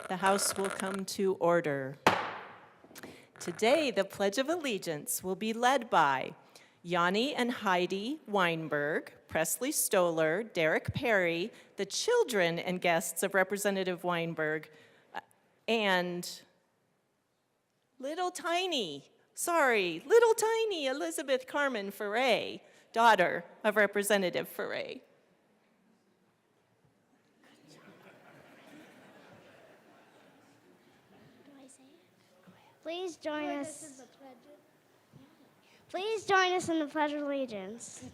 The House will come to order. Today, the Pledge of Allegiance will be led by Yanni and Heidi Weinberg, Presley Stoller, Derek Perry, the children and guests of Representative Weinberg, and little tiny Elizabeth Carmen Ferre, daughter of Representative Ferre. Please join us. Please join us in the Pledge of Allegiance.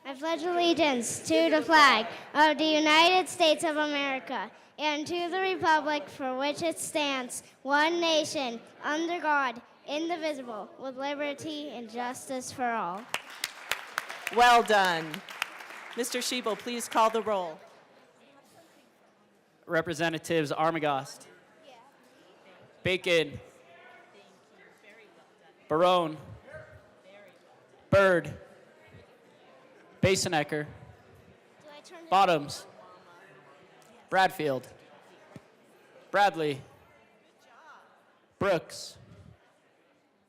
I pledge allegiance to the flag of the United States of America and to the republic for which it stands, one nation, under God, indivisible, with liberty and justice for all. Well done. Mr. Schiebel, please call the roll. Representatives Armagost, Bacon, Barone, Byrd, Basenecker, Bottoms, Bradfield, Bradley, Brooks,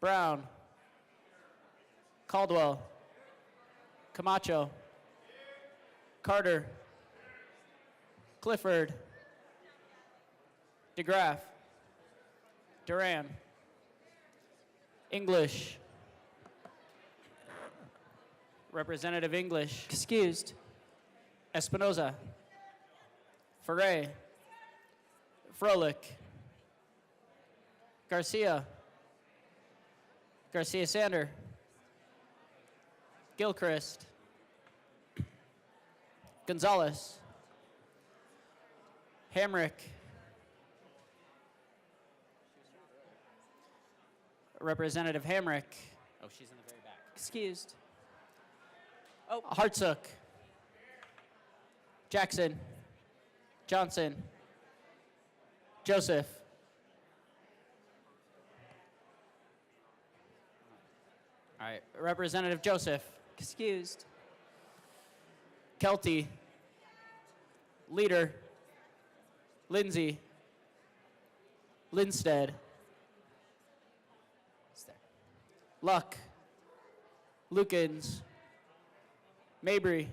Brown, Caldwell, Camacho, Carter, Clifford, DeGraff, Duran, English, Representative English, Excused. Espinoza, Ferre, Froelich, Garcia, Garcia Sander, Gilchrist, Gonzalez, Hamrick, Representative Hamrick. Oh, she's in the very back. Excused. Hartsook, Jackson, Johnson, Joseph, all right, Representative Joseph, Excused. Kelty, Leader, Lindsay, Linstead, Luck, Lukens, Mabry,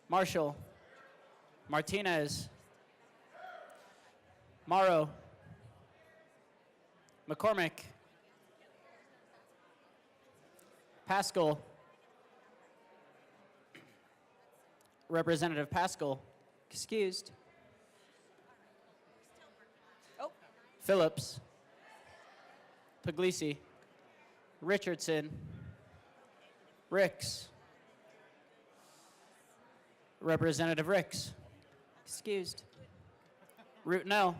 Marshall, Martinez, Morrow, McCormick, Pascal, Representative Pascal, Excused. Phillips, Puglisi, Richardson, Ricks, Representative Ricks, Excused. Routenell,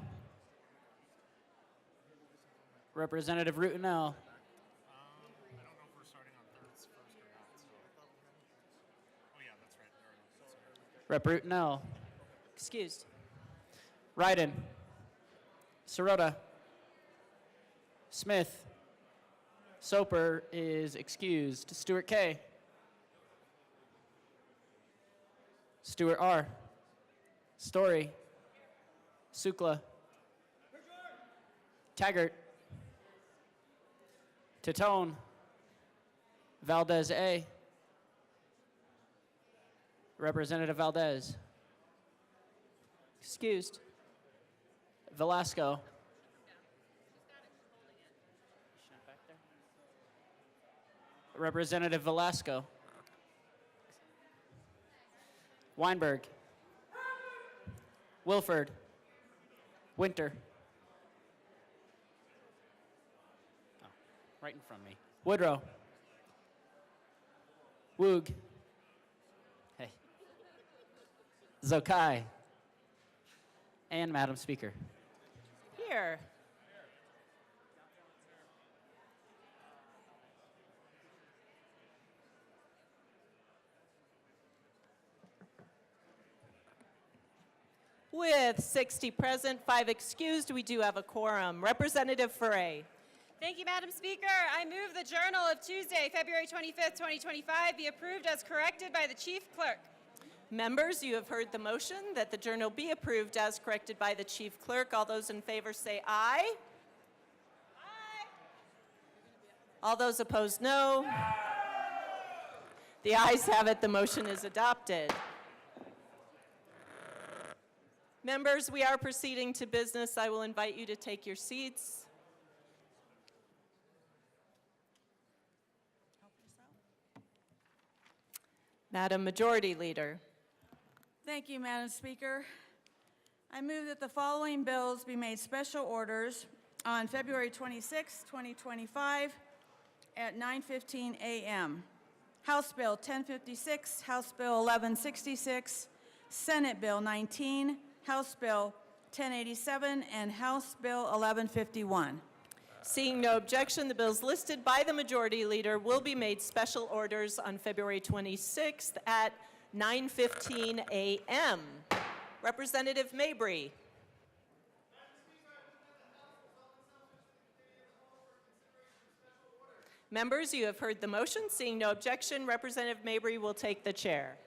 Representative Routenell, I don't know if we're starting on thirds first or not. So. Oh yeah, that's right. Rep Routenell, Excused. Ryden, Sirota, Smith, Soper is excused. Stewart K. Stewart R. Story, Sukla, Taggart, Titone, Valdez A. Representative Valdez, Excused. Velasco. Representative Velasco. Weinberg. Wilford. Winter. Oh, right in front of me. Woodrow. Woog. Hey. Zokai. And Madam Speaker. Here. With 60 present, 5 excused, we do have a quorum. Representative Ferre. Thank you, Madam Speaker. I move the Journal of Tuesday, February 25th, 2025 be approved as corrected by the Chief Clerk. Members, you have heard the motion that the journal be approved as corrected by the chief clerk. All those in favor say aye. Aye. All those opposed, no. The ayes have it. The motion is adopted. Members, we are proceeding to business. I will invite you to take your seats. Madam Majority Leader. Thank you, Madam Speaker. I move that the following bills be made special orders on February 26, 2025 at 9:15 a.m. House Bill 1056, House Bill 1166, Senate Bill 19, House Bill 1087, and House Bill 1151. Seeing no objection, the bills listed by the Majority Leader will be made special orders on February 26th at 9:15 a.m. Representative Mabry. Members, you have heard the motion. Seeing no objection, Representative Mabry will take the chair.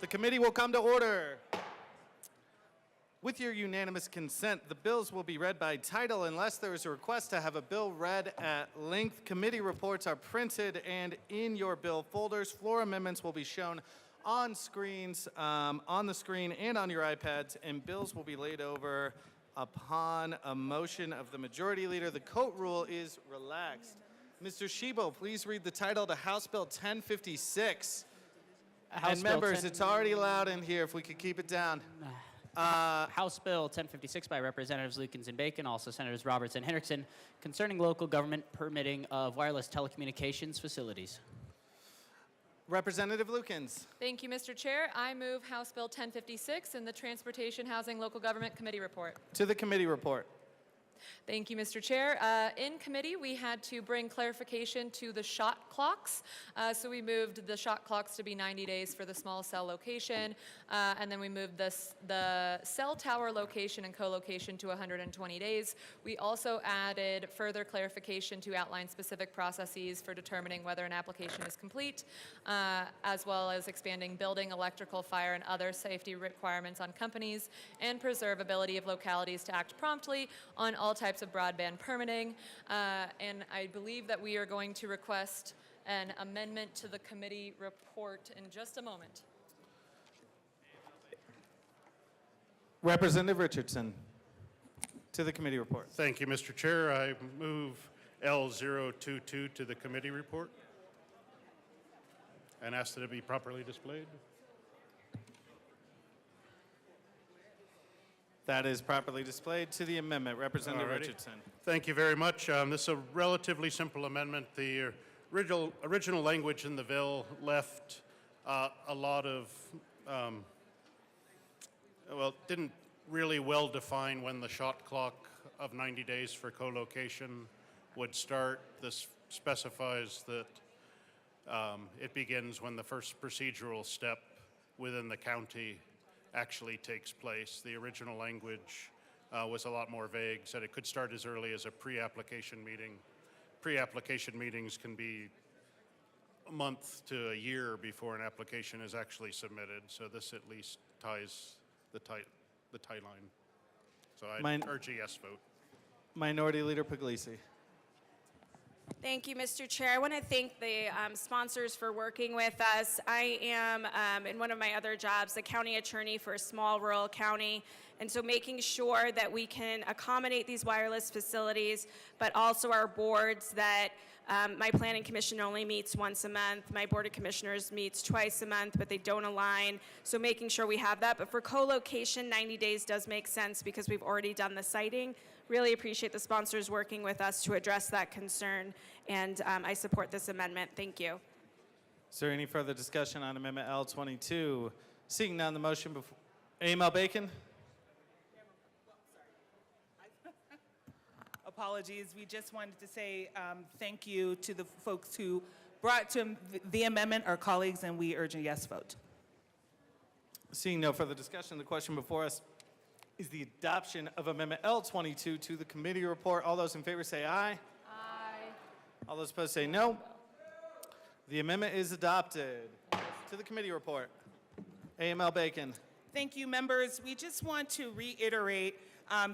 The committee will come to order. With your unanimous consent, the bills will be read by title unless there is a request to have a bill read at length. Committee reports are printed and in your bill folders. Floor amendments will be shown on screens, on the screen and on your iPads, and bills will be laid over upon a motion of the majority leader. The court rule is relaxed. Mr. Shebo, please read the title to House Bill 1056. House And Bill members, 10 it's already loud in here if we could keep it down. House Bill 1056 by Representatives Lukens and Bacon, also Senators Roberts and Hendrickson, concerning local government permitting of wireless telecommunications facilities. Representative Lukens. Thank you, Mr. Chair. I move House Bill 1056 in the Transportation, Housing, Local Government Committee report. To the committee report. Thank you, Mr. Chair. In committee, we had to bring clarification to the shot clocks. So we moved the shot clocks to be 90 days for the small cell location, and then we moved the cell tower location and co-location to 120 days. We also added further clarification to outline specific processes for determining whether an application is complete, as well as expanding building, electrical, fire, and other safety requirements on companies, and preserve ability of localities to act promptly on all types of broadband permitting. And I believe that we are going to request an amendment to the committee report in just a moment. Representative Richardson. To the committee report. Thank you, Mr. Chair. I move L022 to the committee report and ask that it be properly displayed. That is properly displayed. To the amendment, Representative Alrighty. Richardson. Thank you very much. This is a relatively simple amendment. The original language in the bill left a lot of, didn't really well define when the shot clock of 90 days for co-location would start. This specifies that it begins when the first procedural step within the county actually takes place. The original language was a lot more vague, said it could start as early as a pre-application meeting. Pre-application meetings can be a month to a year before an application is actually submitted, so this at least ties the tie line. So I urge a yes vote. Minority Leader Puglisi. Thank you, Mr. Chair. I want to thank the sponsors for working with us. I am, in one of my other jobs, the county attorney for a small rural county, and so making sure that we can accommodate these wireless facilities, but also our boards that my planning commission only meets once a month. My board of commissioners meets twice a month, but they don't align. So making sure we have that. But for co-location, 90 days does make sense because we've already done the siting. Really appreciate the sponsors working with us to address that concern, and I support this amendment. Thank you. Is there any further discussion on Amendment L22? Seeing none, the motion before. AML Bacon? Apologies. We just wanted to say thank you to the folks who brought to the amendment, our colleagues, and we urge a yes vote. Seeing no further discussion, the question before us is the adoption of Amendment L22 to the committee report. All those in favor say aye. Aye. All those opposed say no. The amendment is adopted. To the committee report. AML Bacon. Thank you, members. We just want to reiterate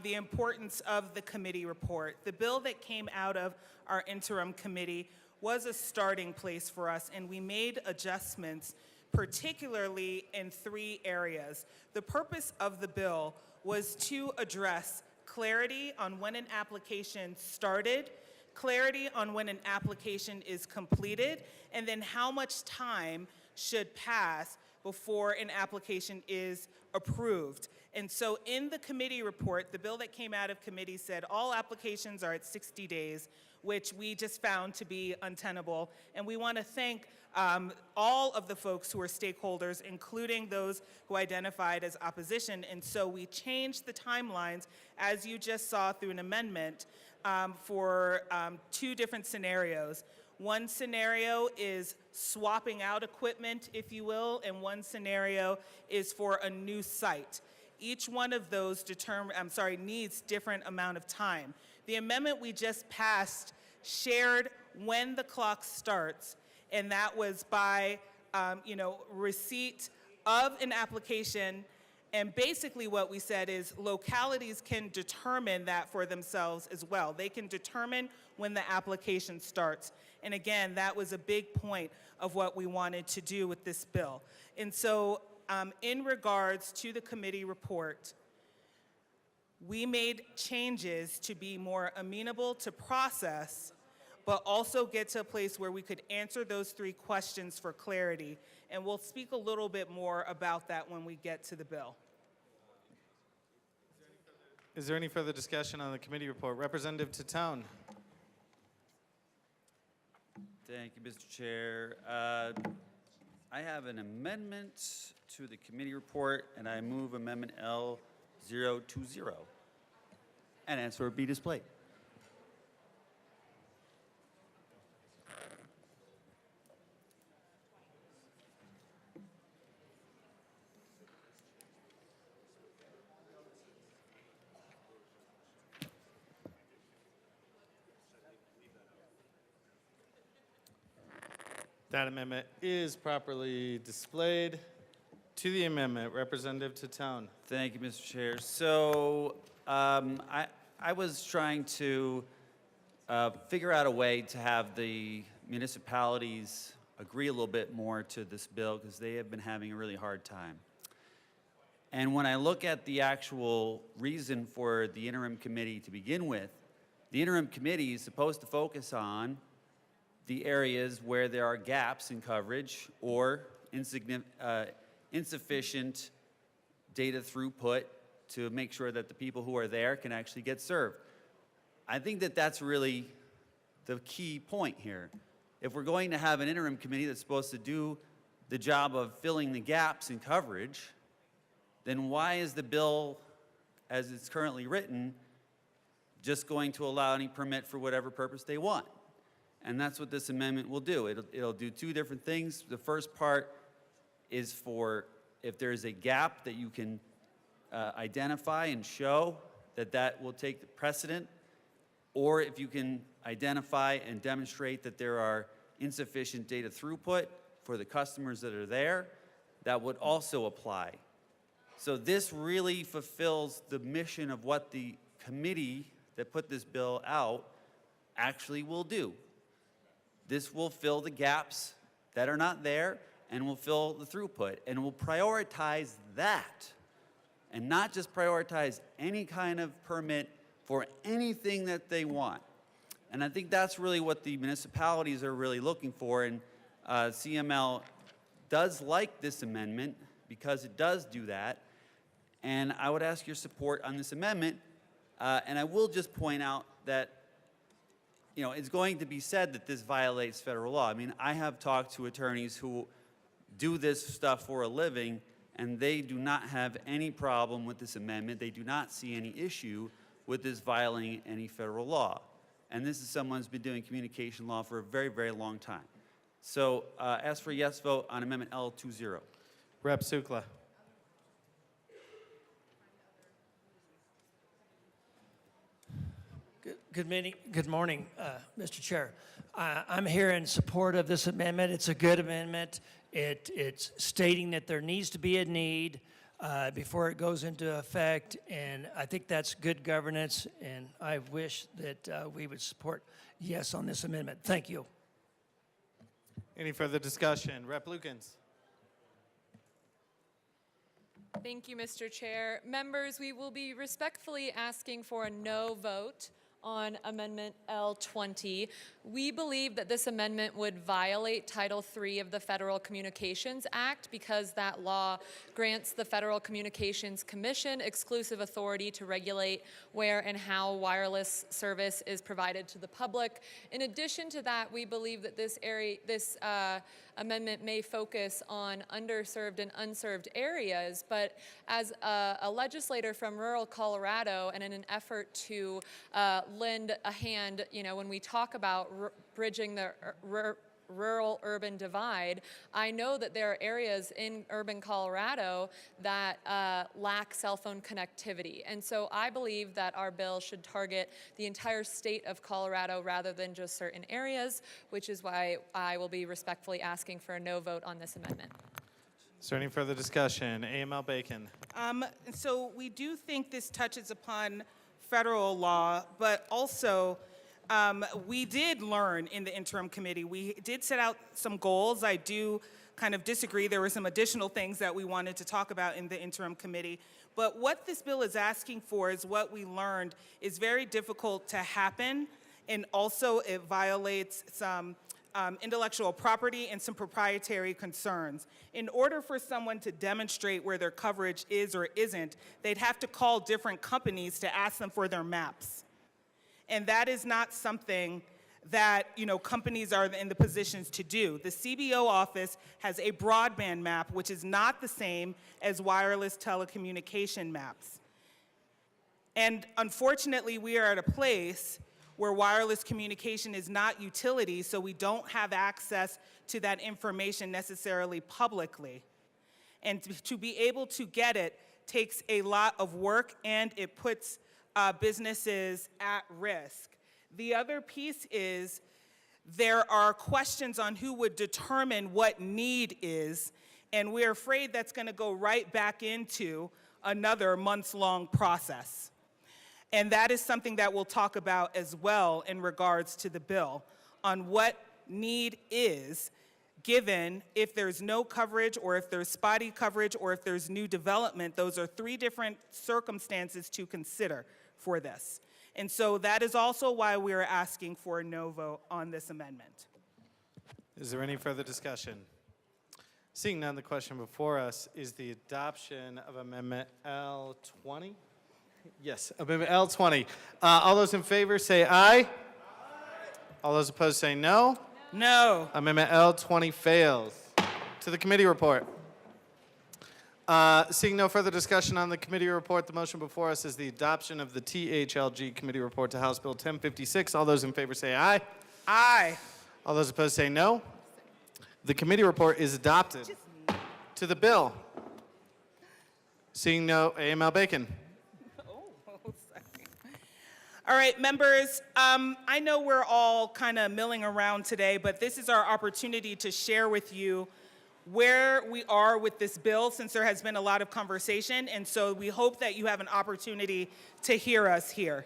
the importance of the committee report. The bill that came out of our interim committee was a starting place for us, and we made adjustments, particularly in 3 areas. The purpose of the bill was to address clarity on when an application started, clarity on when an application is completed, and then how much time should pass before an application is approved. And so in the committee report, the bill that came out of committee said all applications are at 60 days, which we just found to be untenable. And we want to thank all of the folks who are stakeholders, including those who identified as opposition. And so we changed the timelines, as you just saw through an amendment, for 2 different scenarios. One scenario is swapping out equipment, if you will, and one scenario is for a new site. Each one of those needs different amount of time. The amendment we just passed shared when the clock starts, and that was by receipt of an application And basically what we said is localities can determine that for themselves as well. They can determine when the application starts. And again, that was a big point of what we wanted to do with this bill. And so in regards to the committee report, we made changes to be more amenable to process, but also get to a place where we could answer those 3 questions for clarity. And we'll speak a little bit more about that when we get to the bill. Is there any further discussion on the committee report? Representative Tatone. Thank you, Mr. Chair. I have an amendment to the committee report, and I move Amendment L020. And ask for it be displayed. That amendment is properly displayed. To the amendment, Representative Tatone. Thank you, Mr. Chair. So I was trying to figure out a way to have the municipalities agree a little bit more to this bill because they have been having a really hard time. And when I look at the actual reason for the interim committee to begin with, the interim committee is supposed to focus on the areas where there are gaps in coverage or insufficient data throughput to make sure that the people who are there can actually get served. I think that that's really the key point here. If we're going to have an interim committee that's supposed to do the job of filling the gaps in coverage, then why is the bill, as it's currently written, just going to allow any permit for whatever purpose they want? And that's what this amendment will do. It'll do 2 different things. The first part is for if there's a gap that you can identify and show that will take the precedent, or if you can identify and demonstrate that there are insufficient data throughput for the customers that are there, that would also apply. So this really fulfills the mission of what the committee that put this bill out actually will do. This will fill the gaps that are not there and will fill the throughput and will prioritize that and not just prioritize any kind of permit for anything that they want. And I think that's really what the municipalities are really looking for, and CML does like this amendment because it does do that. And I would ask your support on this amendment, and I will just point out that it's going to be said that this violates federal law. I mean, I have talked to attorneys who do this stuff for a living, and they do not have any problem with this amendment. They do not see any issue with this violating any federal law. And this is someone who's been doing communication law for a very, very long time. So ask for a yes vote on Amendment L20. Rep. Sukla. Good morning, Mr. Chair. I'm here in support of this amendment. It's a good amendment. It's stating that there needs to be a need before it goes into effect, and I think that's good governance, and I wish that we would support yes on this amendment. Thank you. Any further discussion? Rep. Lukens. Thank you, Mr. Chair. Members, we will be respectfully asking for a no vote on Amendment L20. We believe that this amendment would violate Title III of the Federal Communications Act because that law grants the Federal Communications Commission exclusive authority to regulate where and how wireless service is provided to the public. In addition to that, we believe that this amendment may focus on underserved and unserved areas, but as a legislator from rural Colorado and in an effort to lend a hand, when we talk about bridging the rural-urban divide, I know that there are areas in urban Colorado that lack cell phone connectivity. And so I believe that our bill should target the entire state of Colorado rather than just certain areas, which is why I will be respectfully asking for a no vote on this amendment. Is there any further discussion? AML Bacon. So we do think this touches upon federal law, but also we did learn in the interim committee. We did set out some goals. I do kind of disagree. There were some additional things that we wanted to talk about in the interim committee. But what this bill is asking for is what we learned is very difficult to happen, and also it violates some intellectual property and some proprietary concerns. In order for someone to demonstrate where their coverage is or isn't, they'd have to call different companies to ask them for their maps. And that is not something that companies are in the positions to do. The CBO office has a broadband map, which is not the same as wireless telecommunication maps. And unfortunately, we are at a place where wireless communication is not utility, so we don't have access to that information necessarily publicly. And to be able to get it takes a lot of work, and it puts businesses at risk. The other piece is there are questions on who would determine what need is, and we're afraid that's going to go right back into another months-long process. And that is something that we'll talk about as well in regards to the bill, on what need is given if there's no coverage, or if there's spotty coverage, or if there's new development. Those are three different circumstances to consider for this. And so that is also why we are asking for a no vote on this amendment. Is there any further discussion? Seeing none, the question before us is the adoption of Amendment L20. Yes, Amendment L20. All those in favor say aye. Aye. All those opposed say no. No. Amendment L20 fails. To the committee report. Seeing no further discussion on the committee report, the motion before us is the adoption of the THLG committee report to House Bill 1056. All those in favor say aye. Aye. All those opposed say no. The committee report is adopted. To the bill. Seeing no, AML Bacon. All right, members, I know we're all kind of milling around today, but this is our opportunity to share with you where we are with this bill, since there has been a lot of conversation, and so we hope that you have an opportunity to hear us here.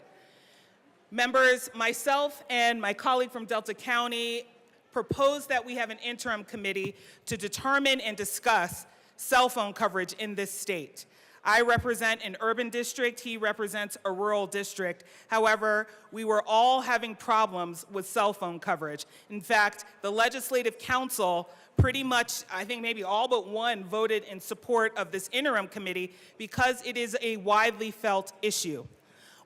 Members, myself and my colleague from Delta County proposed that we have an interim committee to determine and discuss cell phone coverage in this state. I represent an urban district, he represents a rural district. However, we were all having problems with cell phone coverage. In fact, the Legislative Council pretty much, I think maybe all but one, voted in support of this interim committee because it is a widely felt issue.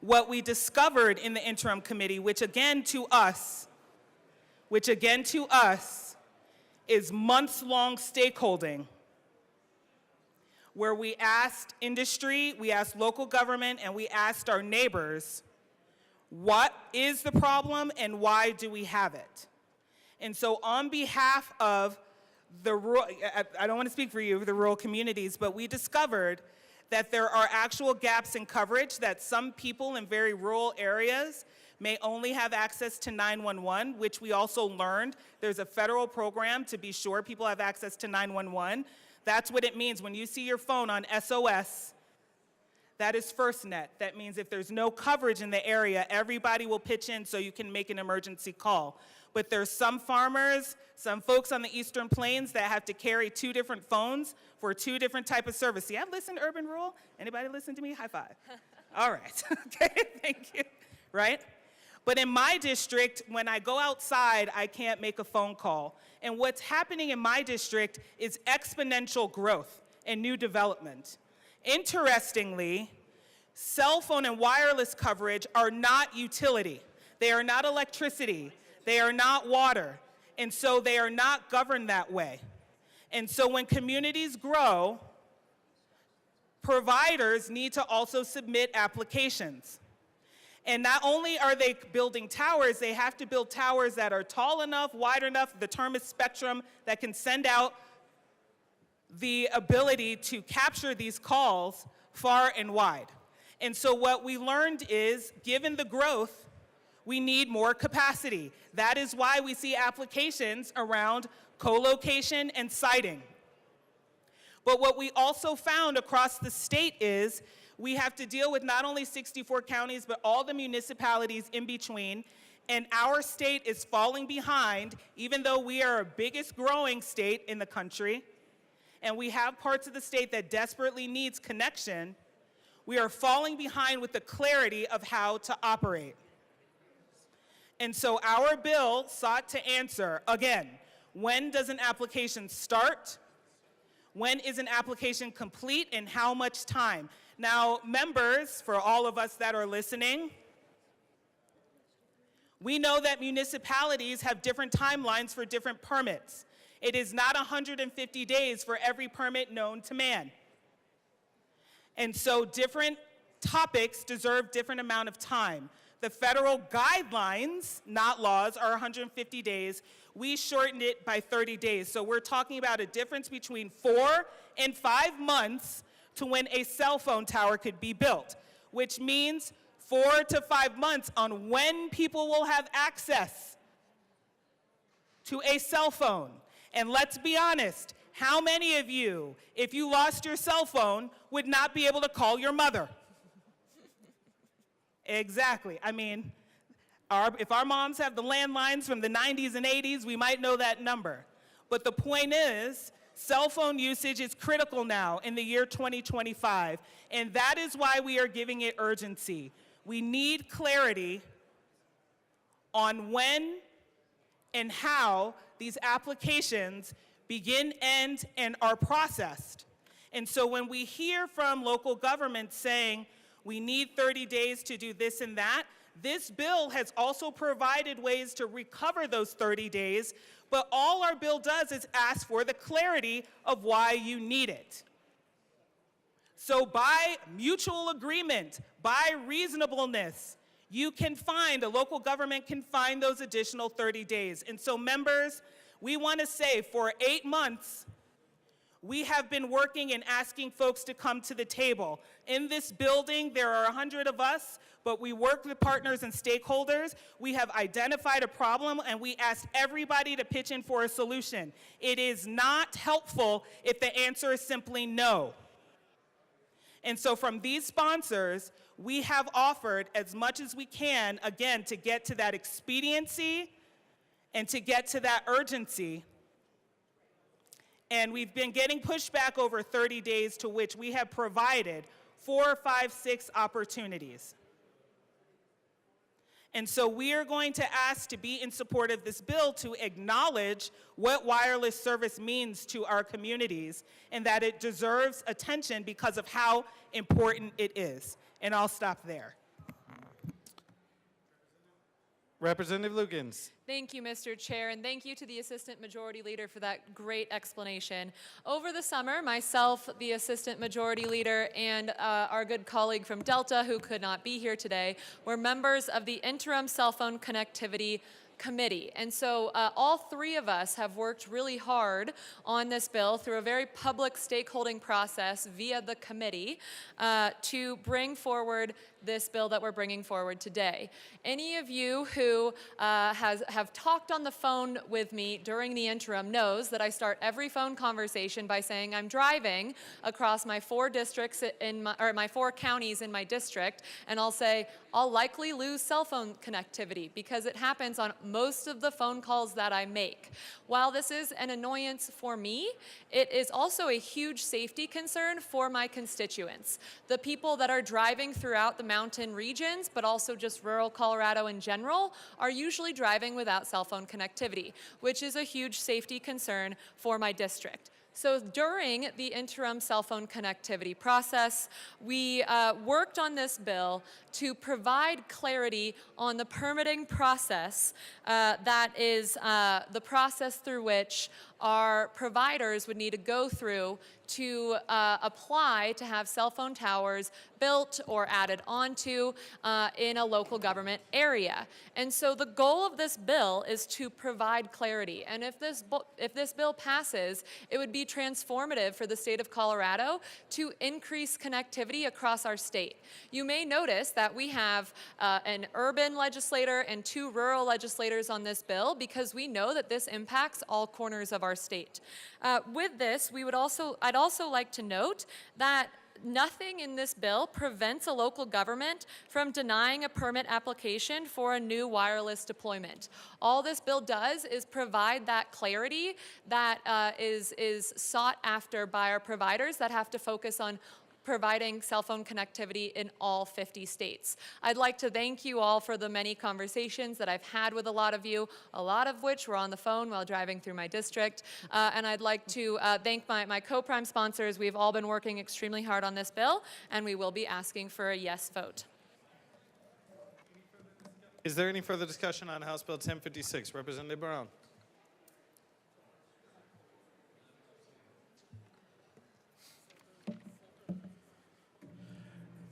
What we discovered in the interim committee, which again to us is months-long stakeholding, where we asked industry, we asked local government, and we asked our neighbors, what is the problem and why do we have it? And so on behalf of the rural, I don't want to speak for you, the rural communities, but we discovered that there are actual gaps in coverage, that some people in very rural areas may only have access to 911, which we also learned there's a federal program to be sure people have access to 911. That's what it means when you see your phone on SOS. That is FirstNet. That means if there's no coverage in the area, everybody will pitch in so you can make an emergency call. But there's some farmers, some folks on the Eastern Plains that have to carry two different phones for two different type of service. See, I've listened to Urban Rural. Anybody listen to me? High five. All right. Okay, thank you. Right? But in my district, when I go outside, I can't make a phone call. And what's happening in my district is exponential growth and new development. Interestingly, cell phone and wireless coverage are not utility. They are not electricity. They are not water. And so they are not governed that way. And so when communities grow, providers need to also submit applications. And not only are they building towers, they have to build towers that are tall enough, wide enough, the term is spectrum, that can send out the ability to capture these calls far and wide. And so what we learned is, given the growth, we need more capacity. That is why we see applications around co-location and siting. But what we also found across the state is we have to deal with not only 64 counties, but all the municipalities in between. And our state is falling behind, even though we are our biggest growing state in the country, and we have parts of the state that desperately needs connection. We are falling behind with the clarity of how to operate. And so our bill sought to answer, again, when does an application start? When is an application complete, and how much time? Now, members, for all of us that are listening, we know that municipalities have different timelines for different permits. It is not 150 days for every permit known to man. And so different topics deserve different amount of time. The federal guidelines, not laws, are 150 days. We shortened it by 30 days. So we're talking about a difference between 4 and 5 months to when a cell phone tower could be built, which means 4 to 5 months on when people will have access to a cell phone. And let's be honest, how many of you, if you lost your cell phone, would not be able to call your mother? Exactly. I mean, if our moms have the landlines from the 90s and 80s, we might know that number. But the point is, cell phone usage is critical now in the year 2025, and that is why we are giving it urgency. We need clarity on when and how these applications begin, end, and are processed. And so when we hear from local governments saying, we need 30 days to do this and that, this bill has also provided ways to recover those 30 days, but all our bill does is ask for the clarity of why you need it. So by mutual agreement, by reasonableness, you can find, a local government can find those additional 30 days. And so members, we want to say for 8 months, we have been working and asking folks to come to the table. In this building, there are 100 of us, but we work with partners and stakeholders. We have identified a problem, and we asked everybody to pitch in for a solution. It is not helpful if the answer is simply no. And so from these sponsors, we have offered as much as we can, again, to get to that expediency and to get to that urgency. And we've been getting pushback over 30 days, to which we have provided 4, 5, 6 opportunities. And so we are going to ask to be in support of this bill to acknowledge what wireless service means to our communities and that it deserves attention because of how important it is. And I'll stop there. Representative Lukens. Thank you, Mr. Chair, and thank you to the Assistant Majority Leader for that great explanation. Over the summer, myself, the Assistant Majority Leader, and our good colleague from Delta, who could not be here today, were members of the Interim Cell Phone Connectivity Committee. And so all 3 of us have worked really hard on this bill through a very public stakeholding process via the committee to bring forward this bill that we're bringing forward today. Any of you who have talked on the phone with me during the interim knows that I start every phone conversation by saying I'm driving across my 4 districts my 4 counties in my district, and I'll say I'll likely lose cell phone connectivity because it happens on most of the phone calls that I make. While this is an annoyance for me, it is also a huge safety concern for my constituents. The people that are driving throughout the mountain regions, but also just rural Colorado in general, are usually driving without cell phone connectivity, which is a huge safety concern for my district. So during the interim cell phone connectivity process, we worked on this bill to provide clarity on the permitting process that is the process through which our providers would need to go through to apply to have cell phone towers built or added onto in a local government area. And so the goal of this bill is to provide clarity. And if this bill passes, it would be transformative for the state of Colorado to increase connectivity across our state. You may notice that we have an urban legislator and 2 rural legislators on this bill because we know that this impacts all corners of our our state. With this, I'd also like to note that nothing in this bill prevents a local government from denying a permit application for a new wireless deployment. All this bill does is provide that clarity that is sought after by our providers that have to focus on providing cell phone connectivity in all 50 states. I'd like to thank you all for the many conversations that I've had with a lot of you, a lot of which were on the phone while driving through my district. And I'd like to thank my co-prime sponsors. We've all been working extremely hard on this bill, and we will be asking for a yes vote. Is there any further discussion on House Bill 1056? Representative Brown.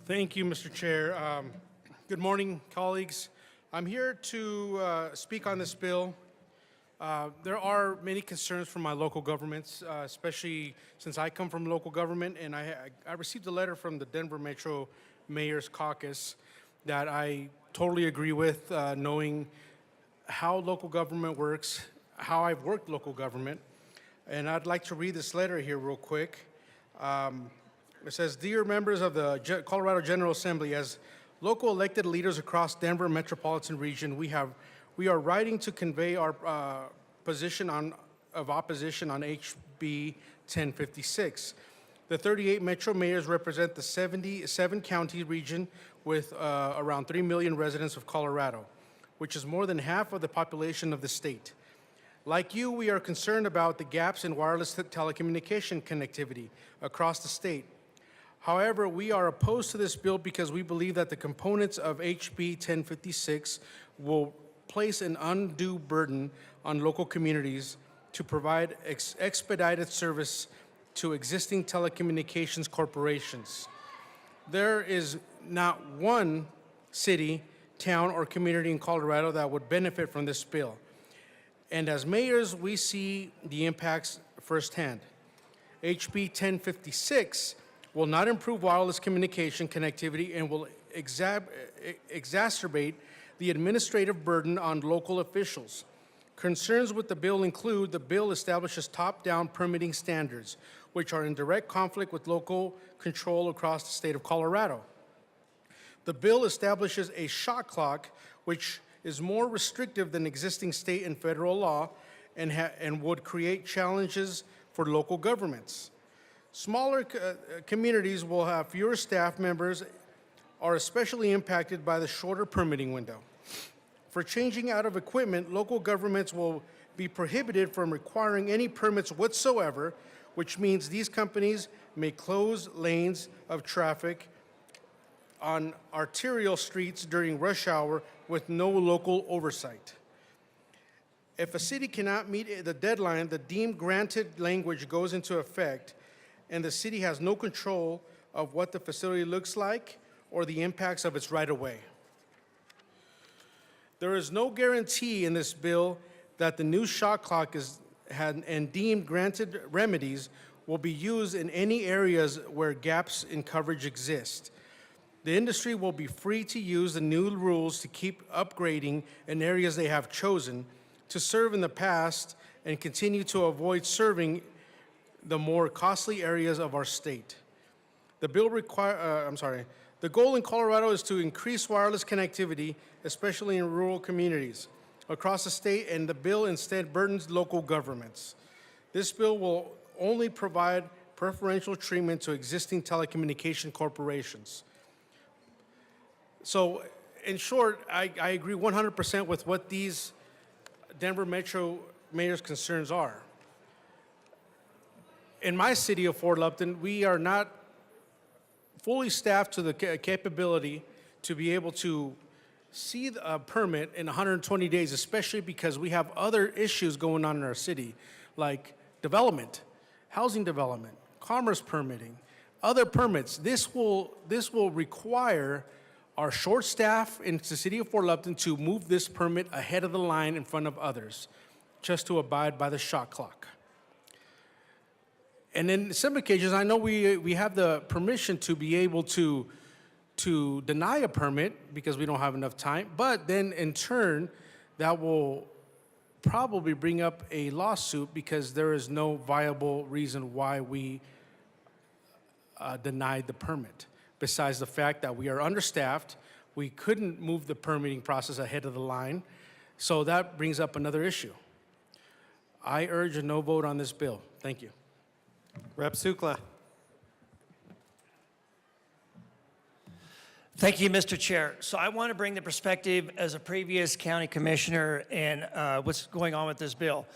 Thank you, Mr. Chair. Good morning, colleagues. I'm here to speak on this bill. There are many concerns from my local governments, especially since I come from local government, and I received a letter from the Denver Metro Mayor's Caucus that I totally agree with, knowing how local government works, how I've worked local government. And I'd like to read this letter here real quick. It says, "Dear members of the Colorado General Assembly, as local elected leaders across Denver metropolitan region, we are writing to convey our position of opposition on HB 1056. The 38 metro mayors represent the 77 county region with around 3 million residents of Colorado, which is more than half of the population of the state. Like you, we are concerned about the gaps in wireless telecommunication connectivity across the state. However, we are opposed to this bill because we believe that the components of HB 1056 will place an undue burden on local communities to provide expedited service to existing telecommunications corporations. There is not one city, town, or community in Colorado that would benefit from this bill. And as mayors, we see the impacts firsthand. HB 1056 will not improve wireless communication connectivity and will exacerbate the administrative burden on local officials. Concerns with the bill include the bill establishes top-down permitting standards, which are in direct conflict with local control across the state of Colorado. The bill establishes a shot clock, which is more restrictive than existing state and federal law and would create challenges for local governments. Smaller communities will have fewer staff members, are especially impacted by the shorter permitting window. For changing out of equipment, local governments will be prohibited from requiring any permits whatsoever, which means these companies may close lanes of traffic on arterial streets during rush hour with no local oversight. If a city cannot meet the deadline, the deemed granted language goes into effect, and the city has no control of what the facility looks like or the impacts of its right-of-way. There is no guarantee in this bill that the new shot clock and deemed granted remedies will be used in any areas where gaps in coverage exist. The industry will be free to use the new rules to keep upgrading in areas they have chosen to serve in the past and continue to avoid serving the more costly areas of our state. The goal in Colorado is to increase wireless connectivity, especially in rural communities across the state, and the bill instead burdens local governments. This bill will only provide preferential treatment to existing telecommunication corporations. So, in short, I agree 100% with what these Denver Metro Mayor's concerns are. In my city of Fort Lupton, we are not fully staffed to the capability to be able to see a permit in 120 days, especially because we have other issues going on in our city, like development, housing development, commerce permitting, other permits. This will require our short staff in the city of Fort Lupton to move this permit ahead of the line in front of others, just to abide by the shot clock. And in some occasions, I know we have the permission to be able to deny a permit because we don't have enough time, but then in turn, that will probably bring up a lawsuit because there is no viable reason why we denied the permit. Besides the fact that we are understaffed, we couldn't move the permitting process ahead of the line. So that brings up another issue. I urge a no vote on this bill. Thank you. Rep. Sukla. Thank you, Mr. Chair. So I want to bring the perspective as a previous county commissioner and what's going on with this bill.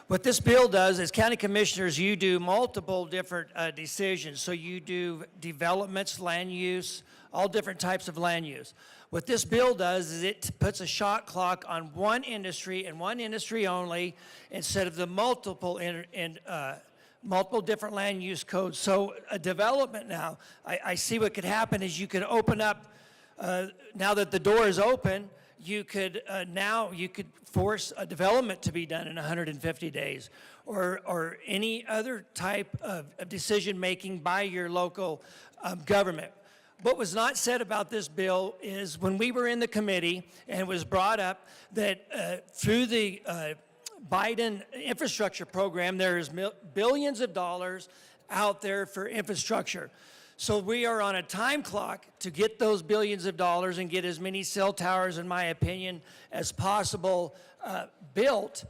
What this bill does is county commissioners, you do multiple different decisions. So you do developments, land use, all different types of land use. What this bill does is it puts a shot clock on one industry and one industry only instead of the multiple multiple different land use codes. So a development now, I see what could happen is you could open up, now that the door is open, you could force a development to be done in 150 days or any other type of decision-making by your local government. What was not said about this bill is when we were in the committee and it was brought up that through the Biden infrastructure program, there's billions of dollars out there for infrastructure. So we are on a time clock to get those billions of dollars and get as many cell towers, in my opinion, as possible built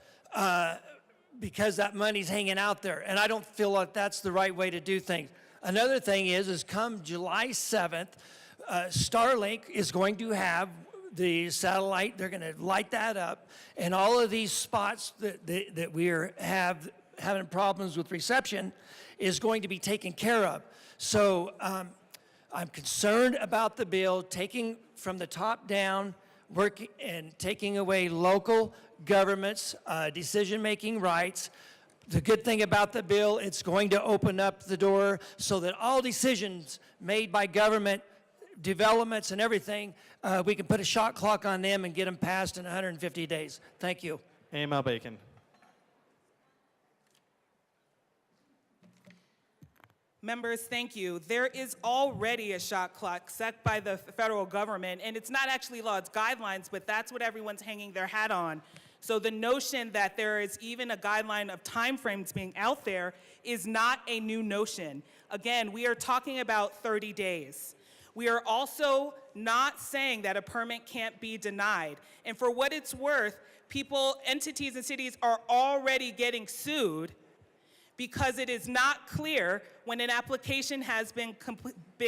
because that money's hanging out there. And I don't feel like that's the right way to do things. Another thing is come July 7th, Starlink is going to have the satellite, they're going to light that up, and all of these spots that we are having problems with reception is going to be taken care of. So I'm concerned about the bill taking from the top down, working and taking away local governments' decision-making rights. The good thing about the bill, it's going to open up the door so that all decisions made by government, developments and everything, we can put a shot clock on them and get them passed in 150 days. Thank you. Amel Bacon. Members, thank you. There is already a shot clock set by the federal government, and it's not actually law, it's guidelines, but that's what everyone's hanging their hat on. So the notion that there is even a guideline of timeframes being out there is not a new notion. Again, we are talking about 30 days. We are also not saying that a permit can't be denied. And for what it's worth, people, entities, and cities are already getting sued because it is not clear when an application has been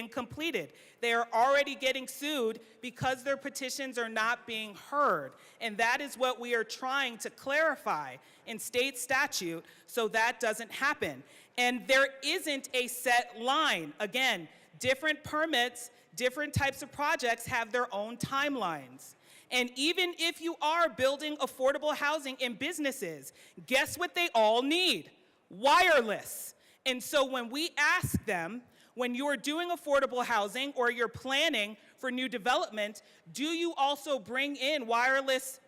completed. They are already getting sued because their petitions are not being heard. And that is what we are trying to clarify in state statute so that doesn't happen. And there isn't a set line. Again, different permits, different types of projects have their own timelines. And even if you are building affordable housing in businesses, guess what they all need? Wireless. And so when we ask them, when you're doing affordable housing or you're planning for new development, do you also bring in wireless,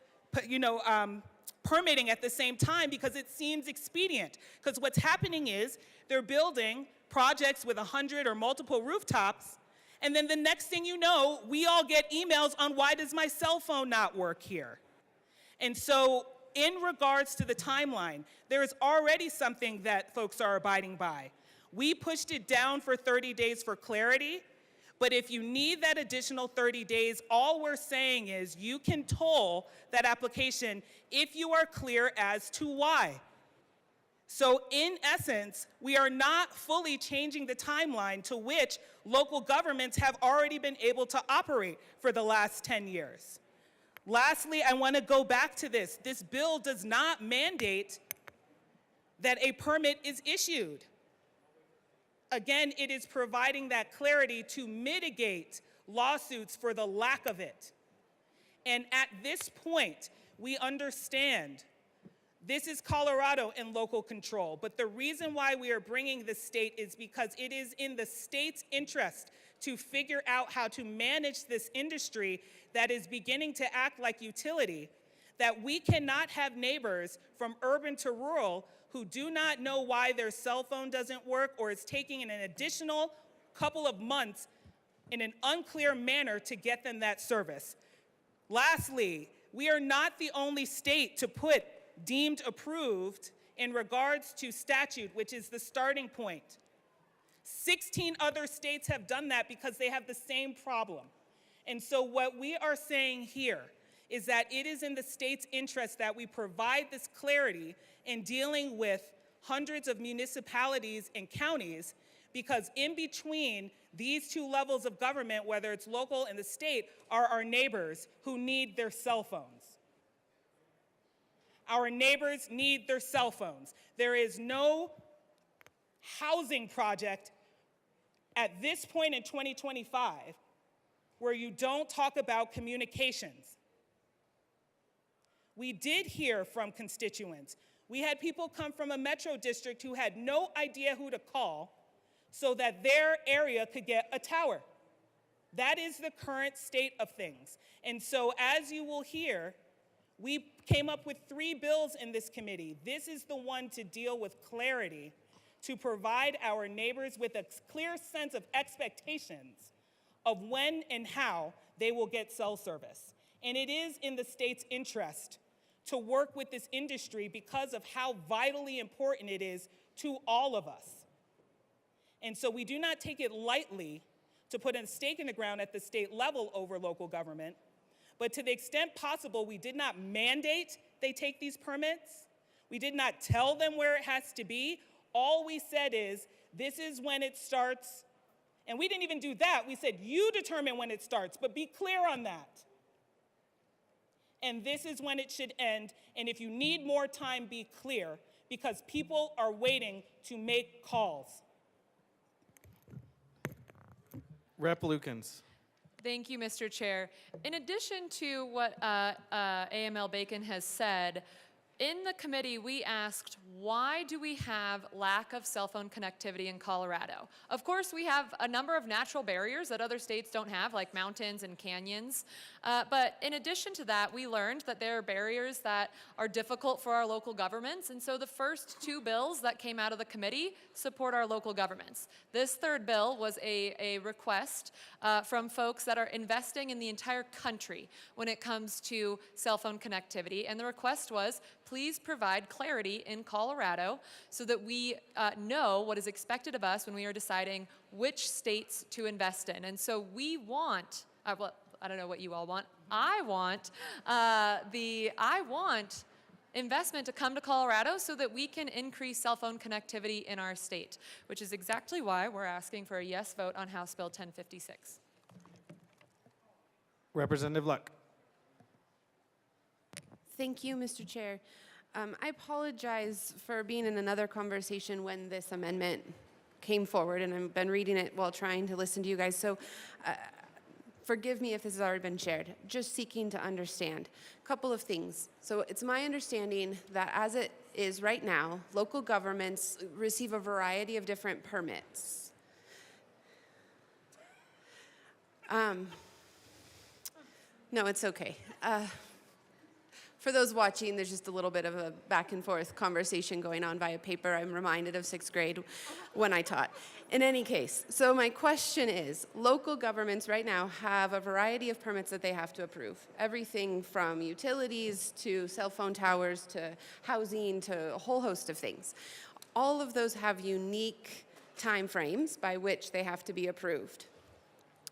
permitting at the same time? Because it seems expedient. Because what's happening is they're building projects with 100 or multiple rooftops, and then the next thing you know, we all get emails on why does my cell phone not work here? And so in regards to the timeline, there is already something that folks are abiding by. We pushed it down for 30 days for clarity, but if you need that additional 30 days, all we're saying is you can toll that application if you are clear as to why. So in essence, we are not fully changing the timeline to which local governments have already been able to operate for the last 10 years. Lastly, I want to go back to this. This bill does not mandate that a permit is issued. Again, it is providing that clarity to mitigate lawsuits for the lack of it. And at this point, we understand this is Colorado and local control, but the reason why we are bringing the state is because it is in the state's interest to figure out how to manage this industry that is beginning to act like utility, that we cannot have neighbors from urban to rural who do not know why their cell phone doesn't work or is taking an additional couple of months in an unclear manner to get them that service. Lastly, we are not the only state to put deemed approved in regards to statute, which is the starting point. 16 other states have done that because they have the same problem. And so what we are saying here is that it is in the state's interest that we provide this clarity in dealing with hundreds of municipalities and counties, because in between these two levels of government, whether it's local and the state, are our neighbors who need their cell phones. Our neighbors need their cell phones. There is no housing project at this point in 2025 where you don't talk about communications. We did hear from constituents. We had people come from a metro district who had no idea who to call so that their area could get a tower. That is the current state of things. And so as you will hear, we came up with 3 bills in this committee. This is the one to deal with clarity, to provide our neighbors with a clear sense of expectations of when and how they will get cell service. And it is in the state's interest to work with this industry because of how vitally important it is to all of us. And so we do not take it lightly to put a stake in the ground at the state level over local government, but to the extent possible, we did not mandate they take these permits. We did not tell them where it has to be. All we said is, this is when it starts. And we didn't even do that. We said, you determine when it starts, but be clear on that. And this is when it should end. And if you need more time, be clear, because people are waiting to make calls. Rep. Lukens. Thank you, Mr. Chair. In addition to what AML Bacon has said, in the committee, we asked, why do we have lack of cell phone connectivity in Colorado? Of course, we have a number of natural barriers that other states don't have, like mountains and canyons. But in addition to that, we learned that there are barriers that are difficult for our local governments. And so the first 2 bills that came out of the committee support our local governments. This third bill was a request from folks that are investing in the entire country when it comes to cell phone connectivity. And the request was, please provide clarity in Colorado so that we know what is expected of us when we are deciding which states to invest in. And so we want, well, I don't know what you all want. I want investment to come to Colorado so that we can increase cell phone connectivity in our state, which is exactly why we're asking for a yes vote on House Bill 1056. Representative Luck. Thank you, Mr. Chair. I apologize for being in another conversation when this amendment came forward, and I've been reading it while trying to listen to you guys. So forgive me if this has already been shared. Just seeking to understand. A couple of things. So it's my understanding that as it is right now, local governments receive a variety of different permits. No, it's okay. For those watching, there's just a little bit of a back and forth conversation going on via paper. I'm reminded of 6th grade when I taught. In any case, so my question is, local governments right now have a variety of permits that they have to approve. Everything from utilities to cell phone towers to housing to a whole host of things. All of those have unique timeframes by which they have to be approved.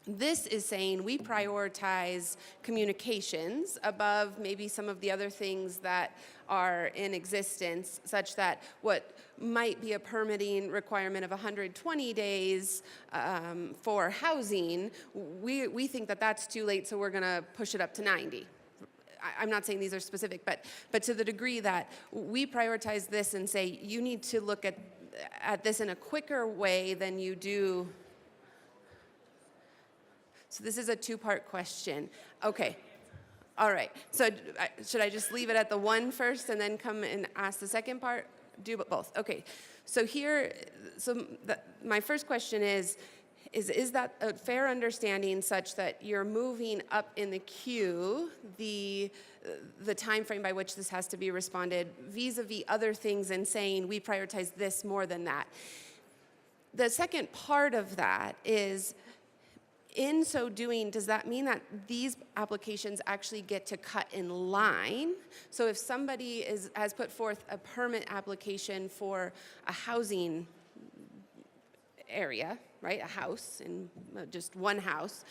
This is saying we prioritize communications above maybe some of the other things that are in existence, such that what might be a permitting requirement of 120 days for housing, we think that that's too late, so we're going to push it up to 90. I'm not saying these are specific, but to the degree that we prioritize this and say you need to look at this in a quicker way than you do. So this is a 2-part question. Okay. All right. So should I just leave it at the one first and then come and ask the second part? Do both. Okay. So here, my first question is that a fair understanding such that you're moving up in the queue the time frame by which this has to be responded vis-a-vis other things and saying we prioritize this more than that? The second part of that is, in so doing, does that mean that these applications actually get to cut in line? So if somebody has put forth a permit application for a housing area, right, a house, and just one house,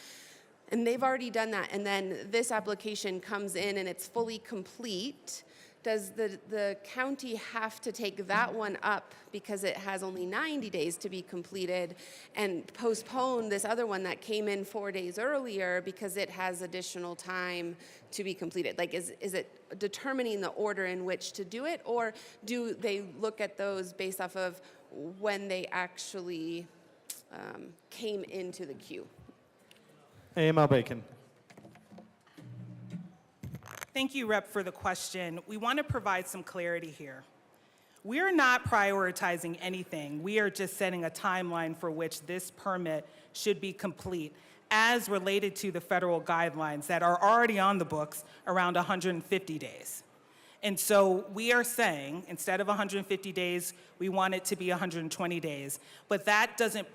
and they've already done that, and then this application comes in and it's fully complete, does the county have to take that one up because it has only 90 days to be completed and postpone this other one that came in 4 days earlier because it has additional time to be completed? Like, is it determining the order in which to do it, or do they look at those based off of when they actually came into the queue? AML Bacon. Thank you, Rep, for the question. We want to provide some clarity here. We're not prioritizing anything. We are just setting a timeline for which this permit should be complete as related to the federal guidelines that are already on the books around 150 days. And so we are saying, instead of 150 days, we want it to be 120 days. But that doesn't,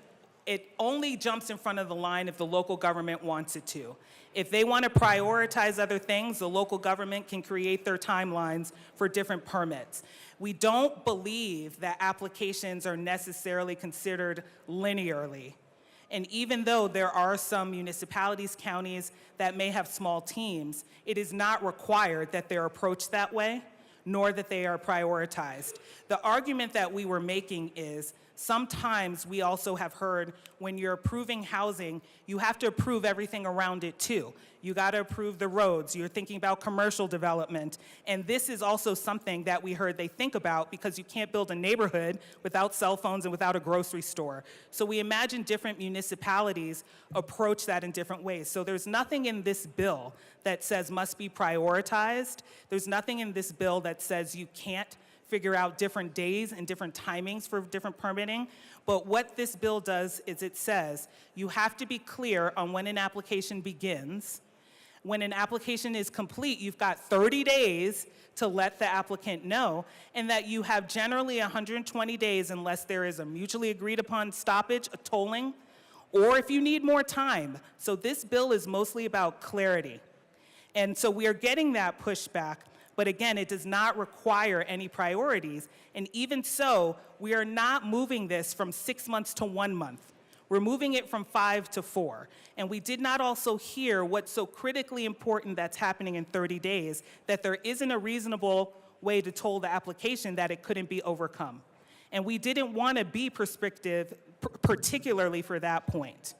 it only jumps in front of the line if the local government wants it to. If they want to prioritize other things, the local government can create their timelines for different permits. We don't believe that applications are necessarily considered linearly. And even though there are some municipalities, counties that may have small teams, it is not required that they're approached that way, nor that they are prioritized. The argument that we were making is sometimes we also have heard when you're approving housing, you have to approve everything around it too. You got to approve the roads. You're thinking about commercial development. And this is also something that we heard they think about because you can't build a neighborhood without cell phones and without a grocery store. So we imagine different municipalities approach that in different ways. So there's nothing in this bill that says must be prioritized. There's nothing in this bill that says you can't figure out different days and different timings for different permitting. But what this bill does is it says you have to be clear on when an application begins. When an application is complete, you've got 30 days to let the applicant know, and that you have generally 120 days unless there is a mutually agreed upon stoppage, a tolling, or if you need more time. So this bill is mostly about clarity. And so we are getting that pushback. But again, it does not require any priorities. And even so, we are not moving this from 6 months to 1 month. We're moving it from 5 to 4. And we did not also hear what's so critically important that's happening in 30 days, that there isn't a reasonable way to toll the application that it couldn't be overcome. And we didn't want to be prescriptive, particularly for that point,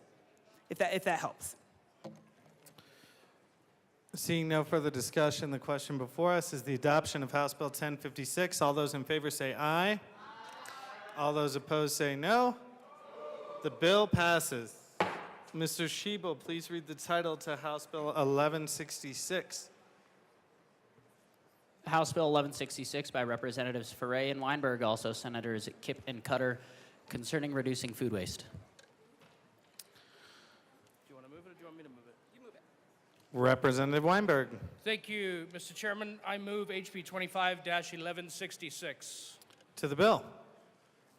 if that helps. Seeing no further discussion, the question before us is the adoption of House Bill 1056. All those in favor say aye. Aye. All those opposed say no. The bill passes. Mr. Schiebel, please read the title to House Bill 1166. House Bill 1166 by Representatives Ferre and Weinberg, also Senators Kipp and Cutter, concerning reducing food waste. Representative Weinberg. Thank you, Mr. Chairman. I move HB 25-1166. To the bill.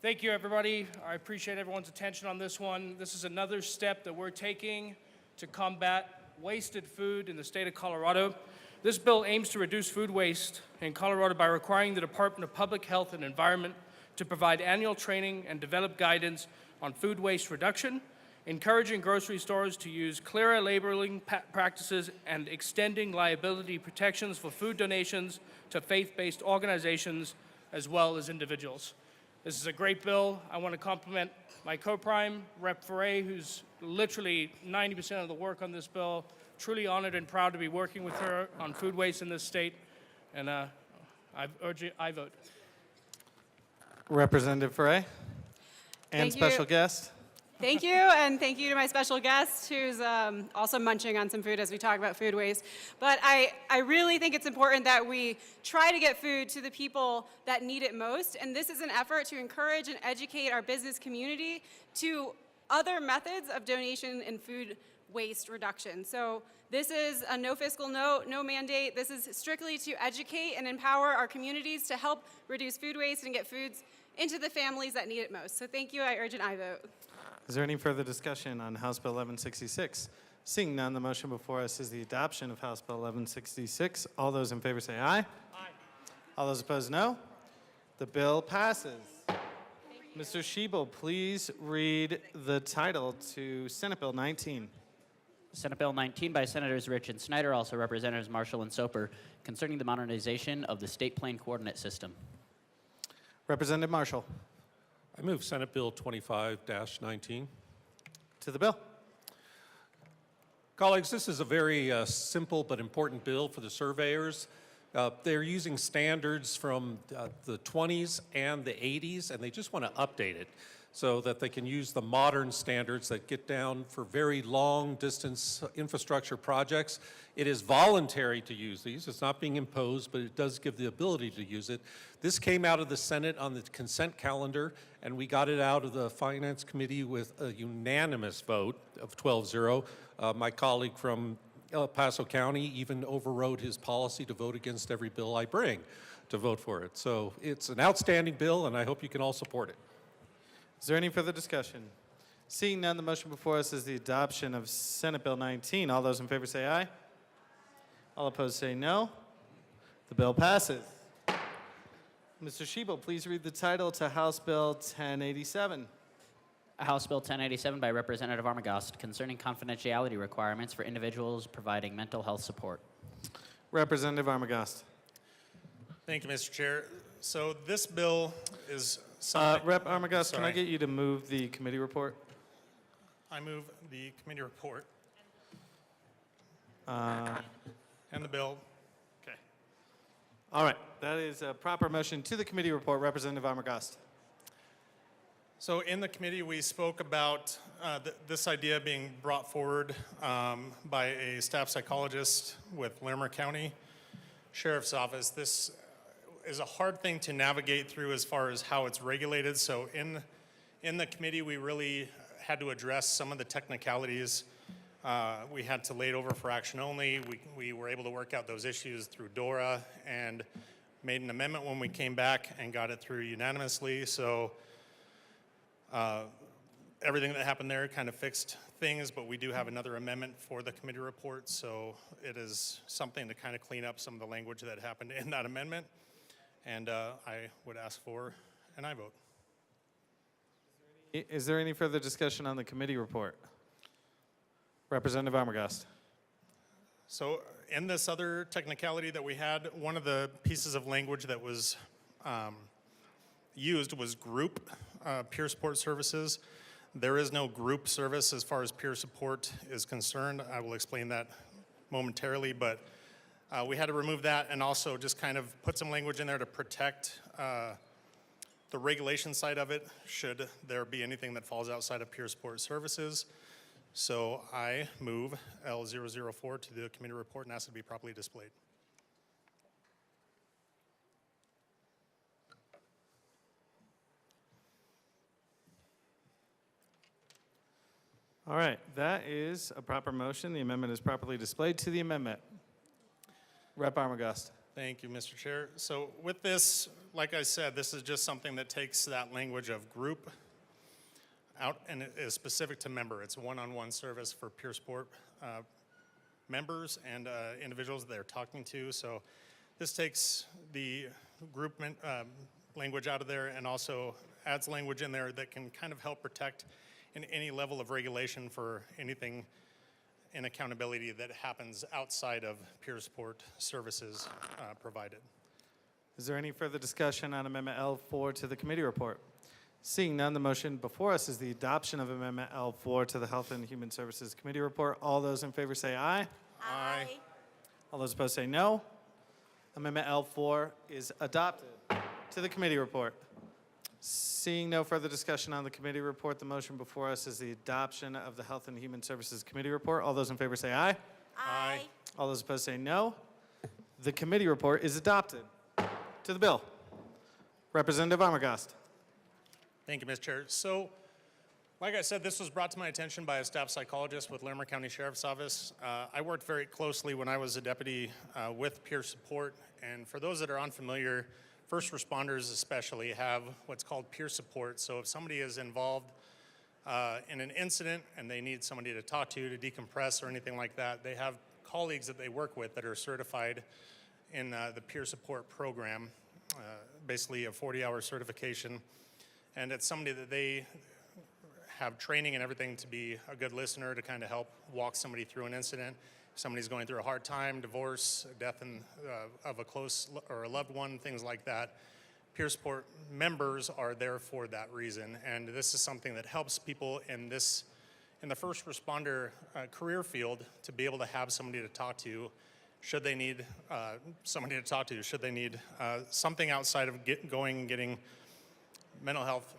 Thank you, everybody. I appreciate everyone's attention on this one. This is another step that we're taking to combat wasted food in the state of Colorado. This bill aims to reduce food waste in Colorado by requiring the Department of Public Health and Environment to provide annual training and develop guidance on food waste reduction, encouraging grocery stores to use clearer labeling practices, and extending liability protections for food donations to faith-based organizations as well as individuals. This is a great bill. I want to compliment my co-prime, Rep. Ferre, who's literally 90% of the work on this bill. Truly honored and proud to be working with her on food waste in this state, and I urge you, I vote. Representative Ferre and Thank you. special guest. Thank you, and thank you to my special guest, who's also munching on some food as we talk about food waste. But I really think it's important that we try to get food to the people that need it most, and this is an effort to encourage and educate our business community to other methods of donation and food waste reduction. So this is a no fiscal note, no mandate. This is strictly to educate and empower our communities to help reduce food waste and get foods into the families that need it most. So thank you. I urge an aye vote. Is there any further discussion on House Bill 1166? Seeing none, the motion before us is the adoption of House Bill 1166. All those in favor say aye. Aye. All those opposed, no. The bill passes. Mr. Schiebel, please read the title to Senate Bill 19. Senate Bill 19 by Senators Rich and Snyder, also Representatives Marshall and Soper, concerning the modernization of the State Plane Coordinate System. Representative Marshall. I move Senate Bill 25-19. To the bill. Colleagues, this is a very simple but important bill for the surveyors. They're using standards from the 20s and the 80s, and they just want to update it so that they can use the modern standards that get down for very long distance infrastructure projects. It is voluntary to use these. It's not being imposed, but it does give the ability to use it. This came out of the Senate on the consent calendar, and we got it out of the Finance Committee with a unanimous vote of 12-0. My colleague from El Paso County even overrode his policy to vote against every bill I bring to vote for it. So it's an outstanding bill, and I hope you can all support it. Is there any further discussion? Seeing none, the motion before us is the adoption of Senate Bill 19. All those in favor say aye. All opposed say no. The bill passes. Mr. Schiebel, please read the title to House Bill 1087. House Bill 1087 by Representative Armagost, concerning confidentiality requirements for individuals providing mental health support. Representative Armagost. Thank you, Mr. Chair. So this bill is something... Rep. Armagost, can I get you to move the committee report? I move the committee report. And the bill. Okay. All right. That is a proper motion to the committee report. Representative Armagost. So in the committee, we spoke about this idea being brought forward by a staff psychologist with Larimer County Sheriff's Office. This is a hard thing to navigate through as far as how it's regulated. So in the committee, we really had to address some of the technicalities. We had to lay it over for action only. We were able to work out those issues through DORA and made an amendment when we came back and got it through unanimously. So everything that happened there kind of fixed things, but we do have another amendment for the committee report, so it is something to kind of clean up some of the language that happened in that amendment, and I would ask for an aye vote. Is there any further discussion on the committee report? Representative Armagost. So in this other technicality that we had, one of the pieces of language that was used was group peer support services. There is no group service as far as peer support is concerned. I will explain that momentarily, but we had to remove that and also just kind of put some language in there to protect the regulation side of it should there be anything that falls outside of peer support services. So I move L004 to the committee report and ask it to be properly displayed. All right, that is a proper motion. The amendment is properly displayed to the amendment. Rep. Armagost. Thank you, Mr. Chair. So with this, like I said, this is just something that takes that language of group out and it is specific to member. It's one-on-one service for peer support members and individuals that they're talking to. So this takes the group language out of there and also adds language in there that can kind of help protect in any level of regulation for anything in accountability that happens outside of peer support services provided. Is there any further discussion on Amendment L4 to the committee report? Seeing none, the motion before us is the adoption of Amendment L4 to the Health and Human Services Committee report. All those in favor say aye. Aye. All those opposed say no. Amendment L4 is adopted. To the committee report. Seeing no further discussion on the committee report, the motion before us is the adoption of the Health and Human Services Committee report. All those in favor say aye. Aye. All those opposed say no. The committee report is adopted. To the bill. Representative Armagost. Thank you, Mr. Chair. So, like I said, this was brought to my attention by a staff psychologist with Larimer County Sheriff's Office. I worked very closely when I was a deputy with peer support, and for those that are unfamiliar, first responders especially have what's called peer support. So if somebody is involved in an incident and they need somebody to talk to decompress or anything like that, they have colleagues that they work with that are certified in the peer support program, basically a 40-hour certification. And it's somebody that they have training and everything to be a good listener, to kind of help walk somebody through an incident. If somebody's going through a hard time, divorce, death of a close or a loved one, things like that. Peer support members are there for that reason. And this is something that helps people in the first responder career field to be able to have somebody to talk to should they need somebody to talk to, should they need something outside of going and getting mental health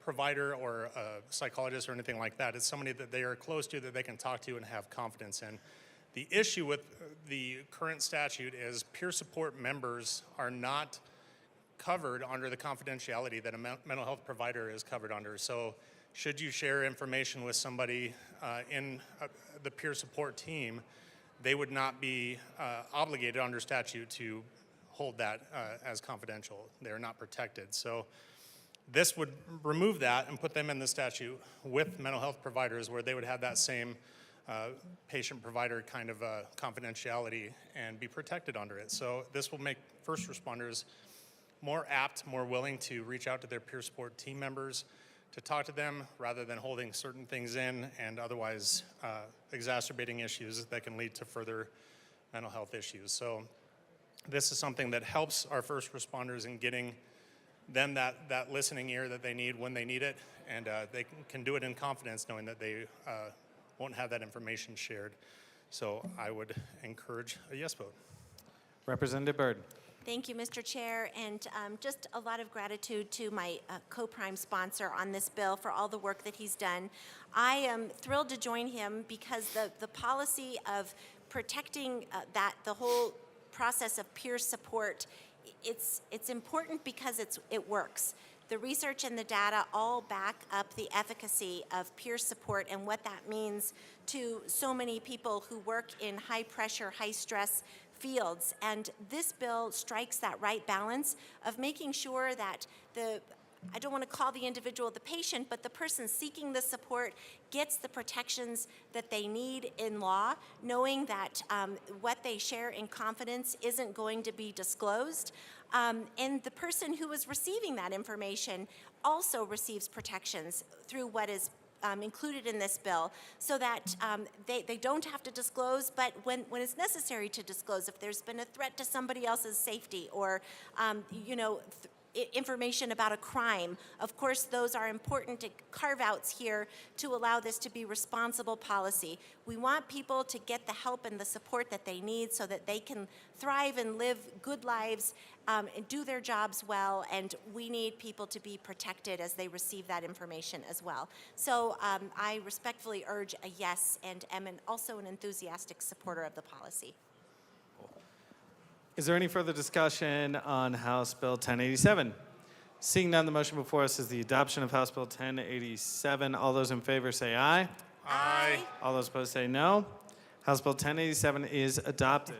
provider or a psychologist or anything like that. It's somebody that they are close to, that they can talk to and have confidence in. The issue with the current statute is peer support members are not covered under the confidentiality that a mental health provider is covered under. So should you share information with somebody in the peer support team, they would not be obligated under statute to hold that as confidential. They're not protected. So this would remove that and put them in the statute with mental health providers, where they would have that same patient-provider kind of confidentiality and be protected under it. So this will make first responders more apt, more willing to reach out to their peer support team members, to talk to them rather than holding certain things in and otherwise exacerbating issues that can lead to further mental health issues. So this is something that helps our first responders in getting them that listening ear that they need when they need it, and they can do it in confidence knowing that they won't have that information shared. So I would encourage a yes vote. Representative Byrd. Thank you, Mr. Chair, and just a lot of gratitude to my co-prime sponsor on this bill for all the work that he's done. I am thrilled to join him because the policy of protecting the whole process of peer support, it's important because it works. The research and the data all back up the efficacy of peer support and what that means to so many people who work in high-pressure, high-stress fields. And this bill strikes that right balance of making sure that I don't want to call the individual the patient, but the person seeking the support gets the protections that they need in law, knowing that what they share in confidence isn't going to be disclosed. And the person who is receiving that information also receives protections through what is included in this bill, so that they don't have to disclose, but when it's necessary to disclose, if there's been a threat to somebody else's safety or information about a crime. Of course, those are important carve-outs here to allow this to be responsible policy. We want people to get the help and the support that they need so that they can thrive and live good lives and do their jobs well, and we need people to be protected as they receive that information as well. So I respectfully urge a yes, and am also an enthusiastic supporter of the policy. Is there any further discussion on House Bill 1087? Seeing none, the motion before us is the adoption of House Bill 1087. All those in favor say aye. Aye. All those opposed say no. House Bill 1087 is adopted.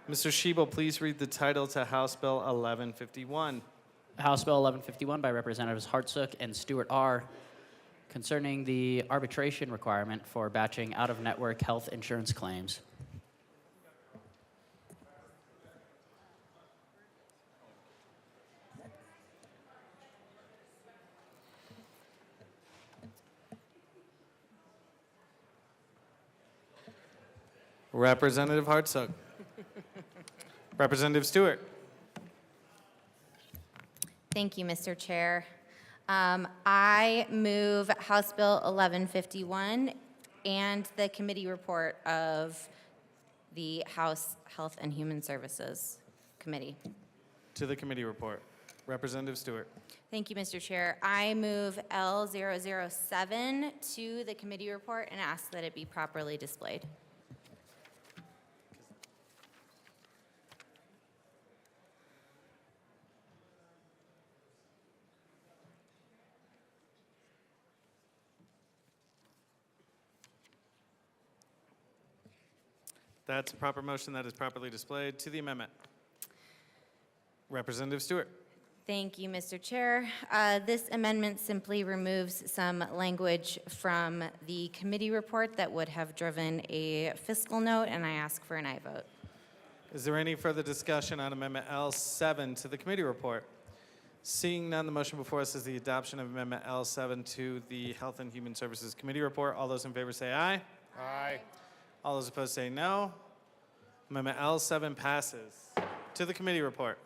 Mr. Schiebel, please read the title to House Bill 1151. House Bill 1151 by Representatives Hartsook and Stewart R. concerning the arbitration requirement for batching out-of-network health insurance claims. Representative Hartsook. Representative Stewart. Thank you, Mr. Chair. I move House Bill 1151 and the committee report of the House Health and Human Services Committee. To the committee report. Representative Stewart. Thank you, Mr. Chair. I move L007 to the committee report and ask that it be properly displayed. That's a proper motion that is properly displayed. To the amendment. Representative Stewart. Thank you, Mr. Chair. This amendment simply removes some language from the committee report that would have driven a fiscal note, and I ask for an aye vote. Is there any further discussion on Amendment L7 to the committee report? Seeing none, the motion before us is the adoption of Amendment L7 to the Health and Human Services Committee report. All those in favor say aye. Aye. All those opposed say no. Amendment L7 passes. To the committee report.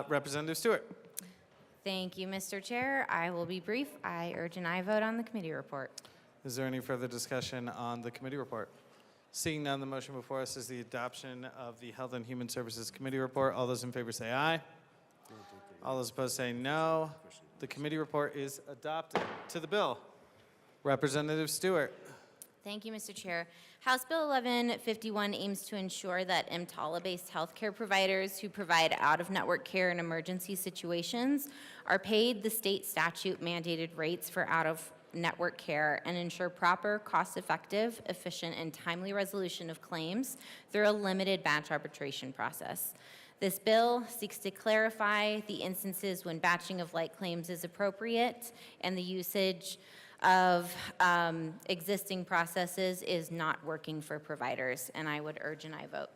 Representative Stewart. Thank you, Mr. Chair. I will be brief. I urge an aye vote on the committee report. Is there any further discussion on the committee report? Seeing none, the motion before us is the adoption of the Health and Human Services Committee report. All those in favor say aye. All those opposed say no. The committee report is adopted. To the bill. Representative Stewart. Thank you, Mr. Chair. House Bill 1151 aims to ensure that EMTALA-based healthcare providers who provide out-of-network care in emergency situations are paid the state statute-mandated rates for out-of-network care and ensure proper, cost-effective, efficient, and timely resolution of claims through a limited batch arbitration process. This bill seeks to clarify the instances when batching of like claims is appropriate and the usage of existing processes is not working for providers, and I would urge an aye vote.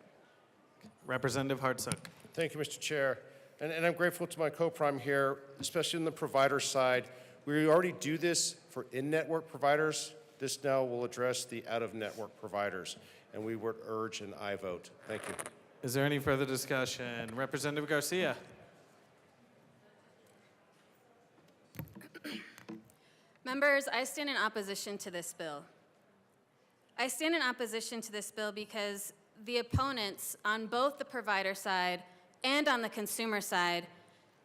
Representative Hartsook. Thank you, Mr. Chair. And I'm grateful to my co-prime here, especially on the provider side. We already do this for in-network providers. This now will address the out-of-network providers, and we would urge an aye vote. Thank you. Is there any further discussion? Representative Garcia. Members, I stand in opposition to this bill. I stand in opposition to this bill because the opponents on both the provider side and on the consumer side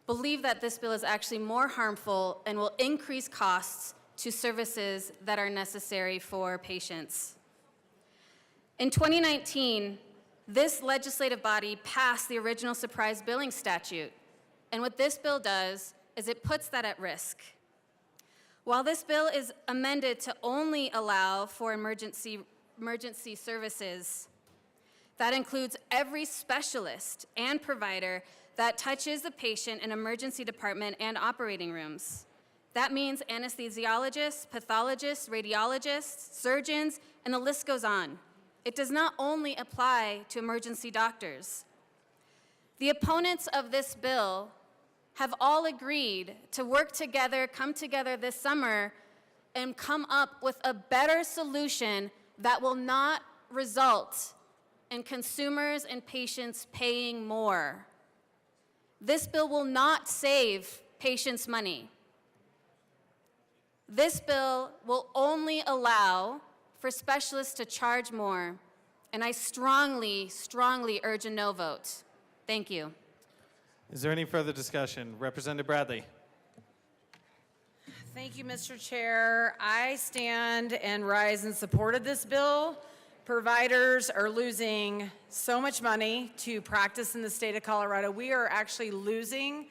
believe that this bill is actually more harmful and will increase costs to services that are necessary for patients. In 2019, this legislative body passed the original surprise billing statute, and what this bill does is it puts that at risk. While this bill is amended to only allow for emergency services, that includes every specialist and provider that touches the patient in emergency department and operating rooms. That means anesthesiologists, pathologists, radiologists, surgeons, and the list goes on. It does not only apply to emergency doctors. The opponents of this bill have all agreed to work together, come together this summer, and come up with a better solution that will not result in consumers and patients paying more. This bill will not save patients money. This bill will only allow for specialists to charge more, and I strongly, strongly urge a no vote. Thank you. Is there any further discussion? Representative Bradley. Thank you, Mr. Chair. I stand and rise in support of this bill. Providers are losing so much money to practice in the state of Colorado. We are actually losing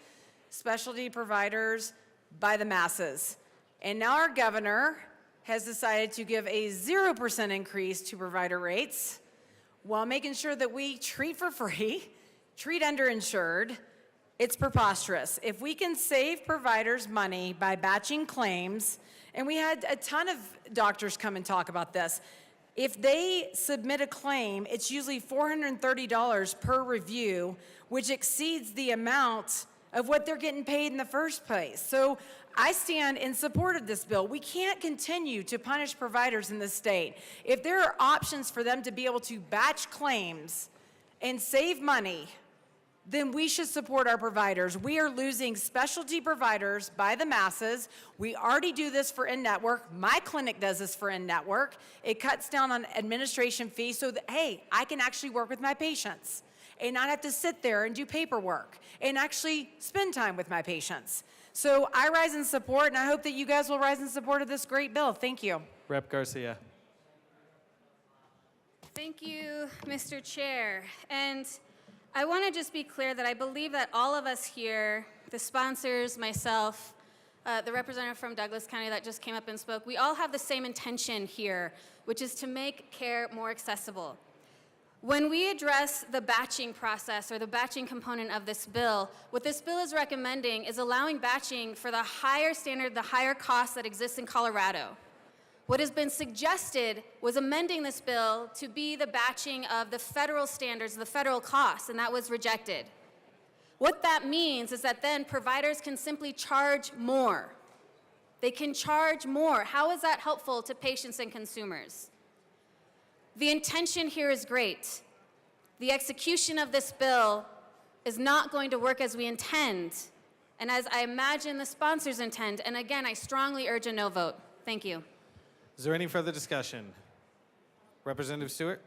specialty providers by the masses. And now our governor has decided to give a 0% increase to provider rates while making sure that we treat for free, treat underinsured. It's preposterous. If we can save providers money by batching claims, and we had a ton of doctors come and talk about this, if they submit a claim, it's usually $430 per review, which exceeds the amount of what they're getting paid in the first place. So I stand in support of this bill. We can't continue to punish providers in this state. If there are options for them to be able to batch claims and save money, then we should support our providers. We are losing specialty providers by the masses. We already do this for in-network. My clinic does this for in-network. It cuts down on administration fees so that, hey, I can actually work with my patients and not have to sit there and do paperwork and actually spend time with my patients. So I rise in support, and I hope that you guys will rise in support of this great bill. Thank you. Rep Garcia. Thank you, Mr. Chair. And I want to just be clear that I believe that all of us here, the sponsors, myself, the representative from Douglas County that just came up and spoke, we all have the same intention here, which is to make care more accessible. When we address the batching process or the batching component of this bill, what this bill is recommending is allowing batching for the higher standard, the higher cost that exists in Colorado. What has been suggested was amending this bill to be the batching of the federal standards, the federal costs, and that was rejected. What that means is that then providers can simply charge more. They can charge more. How is that helpful to patients and consumers? The intention here is great. The execution of this bill is not going to work as we intend, and as I imagine the sponsors intend. And again, I strongly urge a no vote. Thank you. Is there any further discussion? Representative Stewart?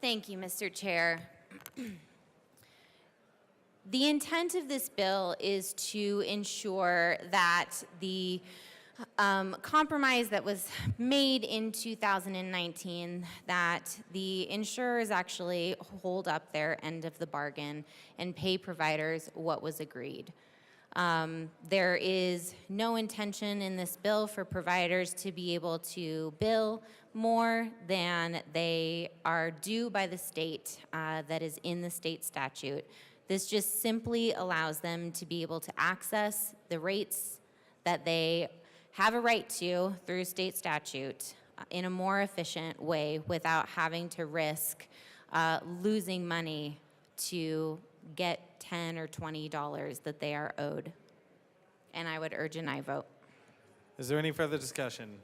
Thank you, Mr. Chair. The intent of this bill is to ensure that the compromise that was made in 2019, that the insurers actually hold up their end of the bargain and pay providers what was agreed. There is no intention in this bill for providers to be able to bill more than they are due by the state that is in the state statute. This just simply allows them to be able to access the rates that they have a right to through state statute in a more efficient way without having to risk losing money to get $10 or $20 that they are owed. And I would urge an aye vote. Is there any further discussion?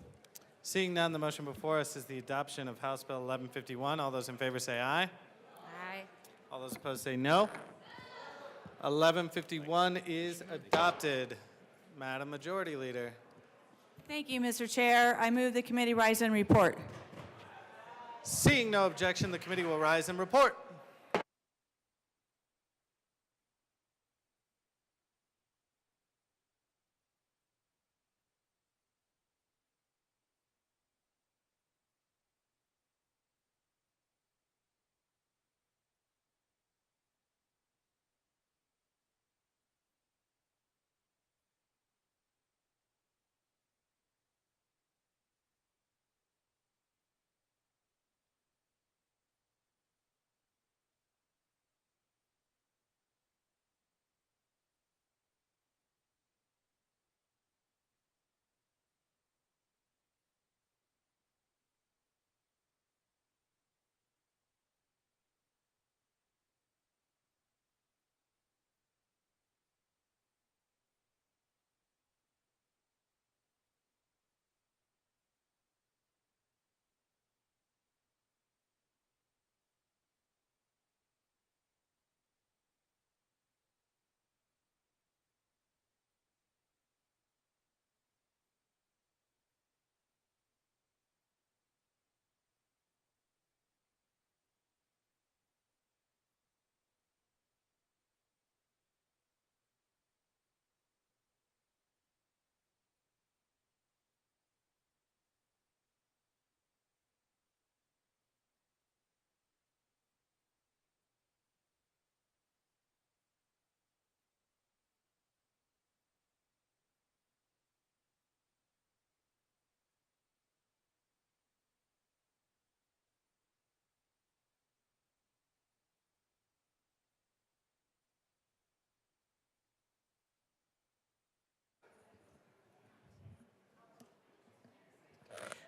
Seeing none, the motion before us is the adoption of House Bill 1151. All those in favor say aye. Aye. All those opposed say no. 1151 is adopted. Madam Majority Leader. Thank you, Mr. Chair. I move the committee rise and report. Seeing no objection, the committee will rise and report.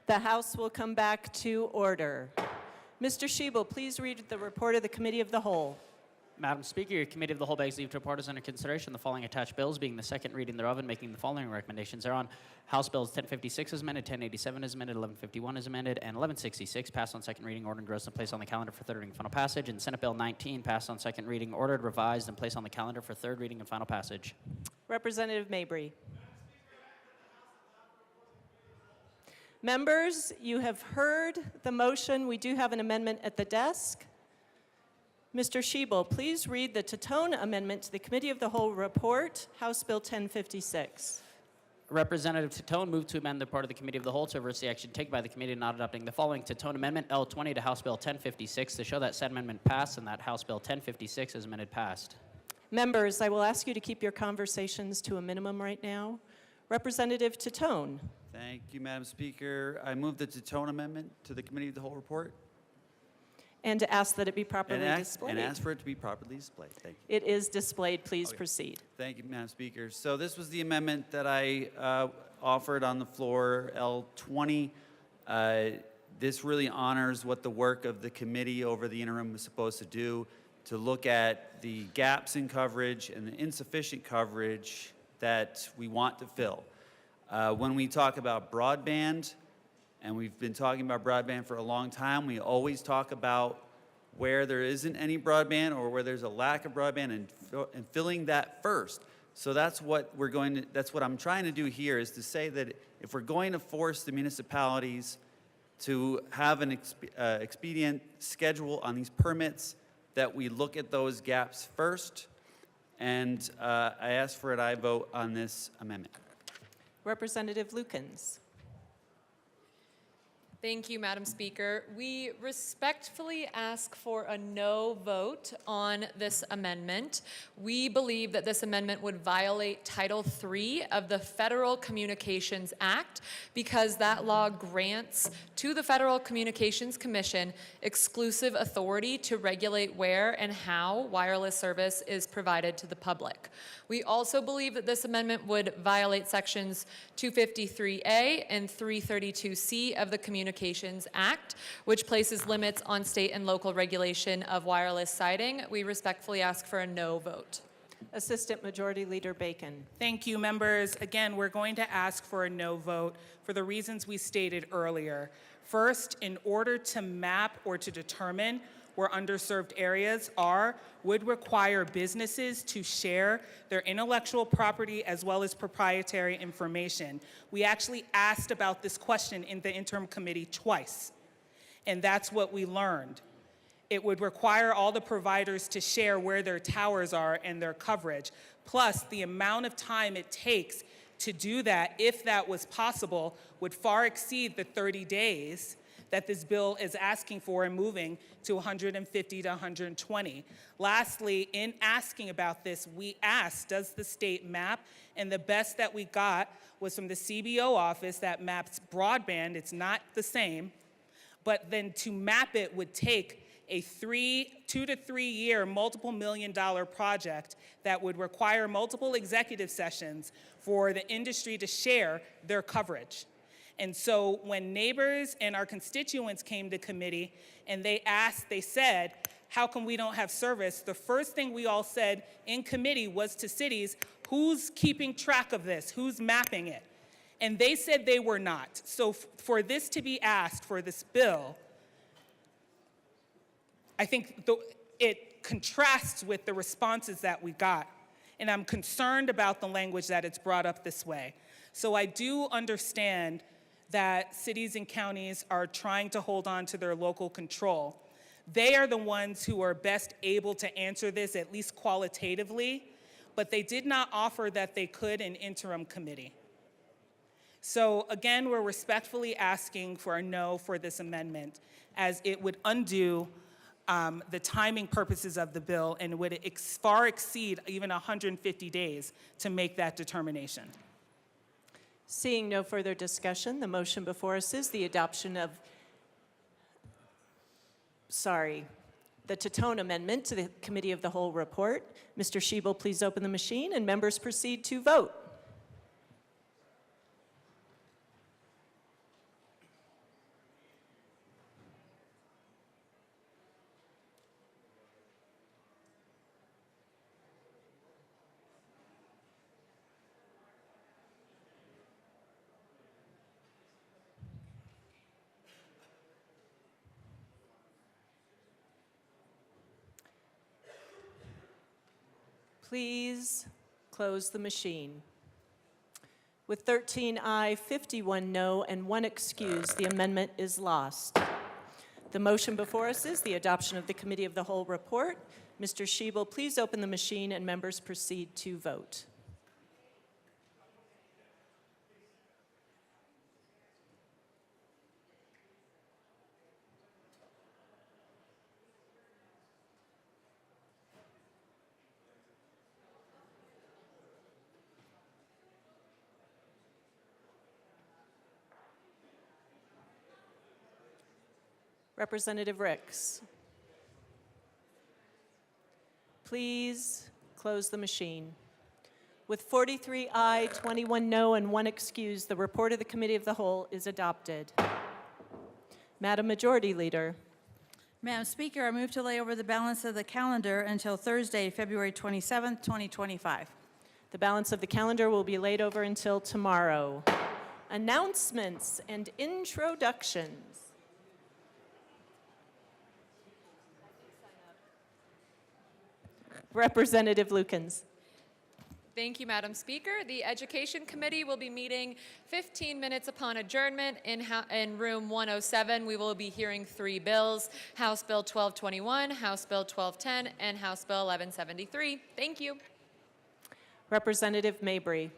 The House will come back to order. Mr. Schiebel, please read the report of the Committee of the Whole. Madam Speaker, your Committee of the Whole begs leave to report as under consideration the following attached bills, being the second reading thereof and making the following recommendations thereon. House Bills 1056 is amended, 1087 is amended, 1151 is amended, and 1166 passed on second reading, ordered, engrossed, and placed on the calendar for third reading and final passage. And Senate Bill 19 passed on second reading, ordered, revised, and placed on the calendar for third reading and final passage. Representative Mabry. Members, you have heard the motion. We do have an amendment at the desk. Mr. Schiebel, please read the Titone Amendment to the Committee of the Whole report, House Bill 1056. Representative Titone moved to amend the report of the Committee of the Whole to reverse the action taken by the committee in not adopting the following Titone Amendment L20 to House Bill 1056 to show that said amendment passed and that House Bill 1056 is amended passed. Members, I will ask you to keep your conversations to a minimum right now. Representative Titone. Thank you, Madam Speaker. I move the Tatone Amendment to the Committee of the Whole report. And to ask that it be properly displayed. And ask for it to be properly displayed. Thank you. It is displayed. Please Okay. proceed. Thank you, Madam Speaker. So this was the amendment that I offered on the floor, L20. This really honors what the work of the committee over the interim was supposed to do, to look at the gaps in coverage and the insufficient coverage that we want to fill. When we talk about broadband, and we've been talking about broadband for a long time, we always talk about where there isn't any broadband or where there's a lack of broadband and filling that first. So that's what that's what I'm trying to do here, is to say that if we're going to force the municipalities to have an expedient schedule on these permits, that we look at those gaps first. And I ask for an aye vote on this amendment. Representative Lukens. Thank you, Madam Speaker. We respectfully ask for a no vote on this amendment. We believe that this amendment would violate Title III of the Federal Communications Act because that law grants to the Federal Communications Commission exclusive authority to regulate where and how wireless service is provided to the public. We also believe that this amendment would violate sections 253A and 332C of the Communications Act, which places limits on state and local regulation of wireless siting. We respectfully ask for a no vote. Assistant Majority Leader Bacon. Thank you, members. Again, we're going to ask for a no vote for the reasons we stated earlier. First, in order to map or to determine where underserved areas would require businesses to share their intellectual property as well as proprietary information. We actually asked about this question in the interim committee twice, and that's what we learned. It would require all the providers to share where their towers are and their coverage, plus the amount of time it takes to do that, if that was possible, would far exceed the 30 days that this bill is asking for and moving to 150 to 120. Lastly, in asking about this, we asked, does the state map? And the best that we got was from the CBO office that maps broadband. It's not the same, but then to map it would take a 2 to 3 year, multiple $million-dollar project that would require multiple executive sessions for the industry to share their coverage. And so when neighbors and our constituents came to committee and they said, how come we don't have service? The first thing we all said in committee was to cities, who's keeping track of this? Who's mapping it? And they said they were not. So for this to be asked for this bill, I think it contrasts with the responses that we got. And I'm concerned about the language that it's brought up this way. So I do understand that cities and counties are trying to hold on to their local control. They are the ones who are best able to answer this, at least qualitatively, but they did not offer that they could in interim committee. So again, we're respectfully asking for a no for this amendment, as it would undo the timing purposes of the bill and would far exceed even 150 days to make that determination. Seeing no further discussion, the motion before us is the adoption of, the Tatone Amendment to the Committee of the Whole report. Mr. Schiebel, please open the machine and members proceed to vote. Please close the machine. With 13 aye, 51 no, and 1 excuse, the amendment is lost. The motion before us is the adoption of the Committee of the Whole report. Mr. Schiebel, please open the machine and members proceed to vote. Representative Ricks. Please close the machine. With 43 aye, 21 no, and 1 excuse, the report of the Committee of the Whole is adopted. Madam Majority Leader. Madam Speaker, I move to lay over the balance of the calendar until Thursday, February 27th, 2025. The balance of the calendar will be laid over until tomorrow. Announcements and introductions. Representative Lukens. Thank you, Madam Speaker. The Education Committee will be meeting 15 minutes upon adjournment in room 107. We will be hearing 3 bills: House Bill 1221, House Bill 1210, and House Bill 1173. Thank you. Representative Mabry.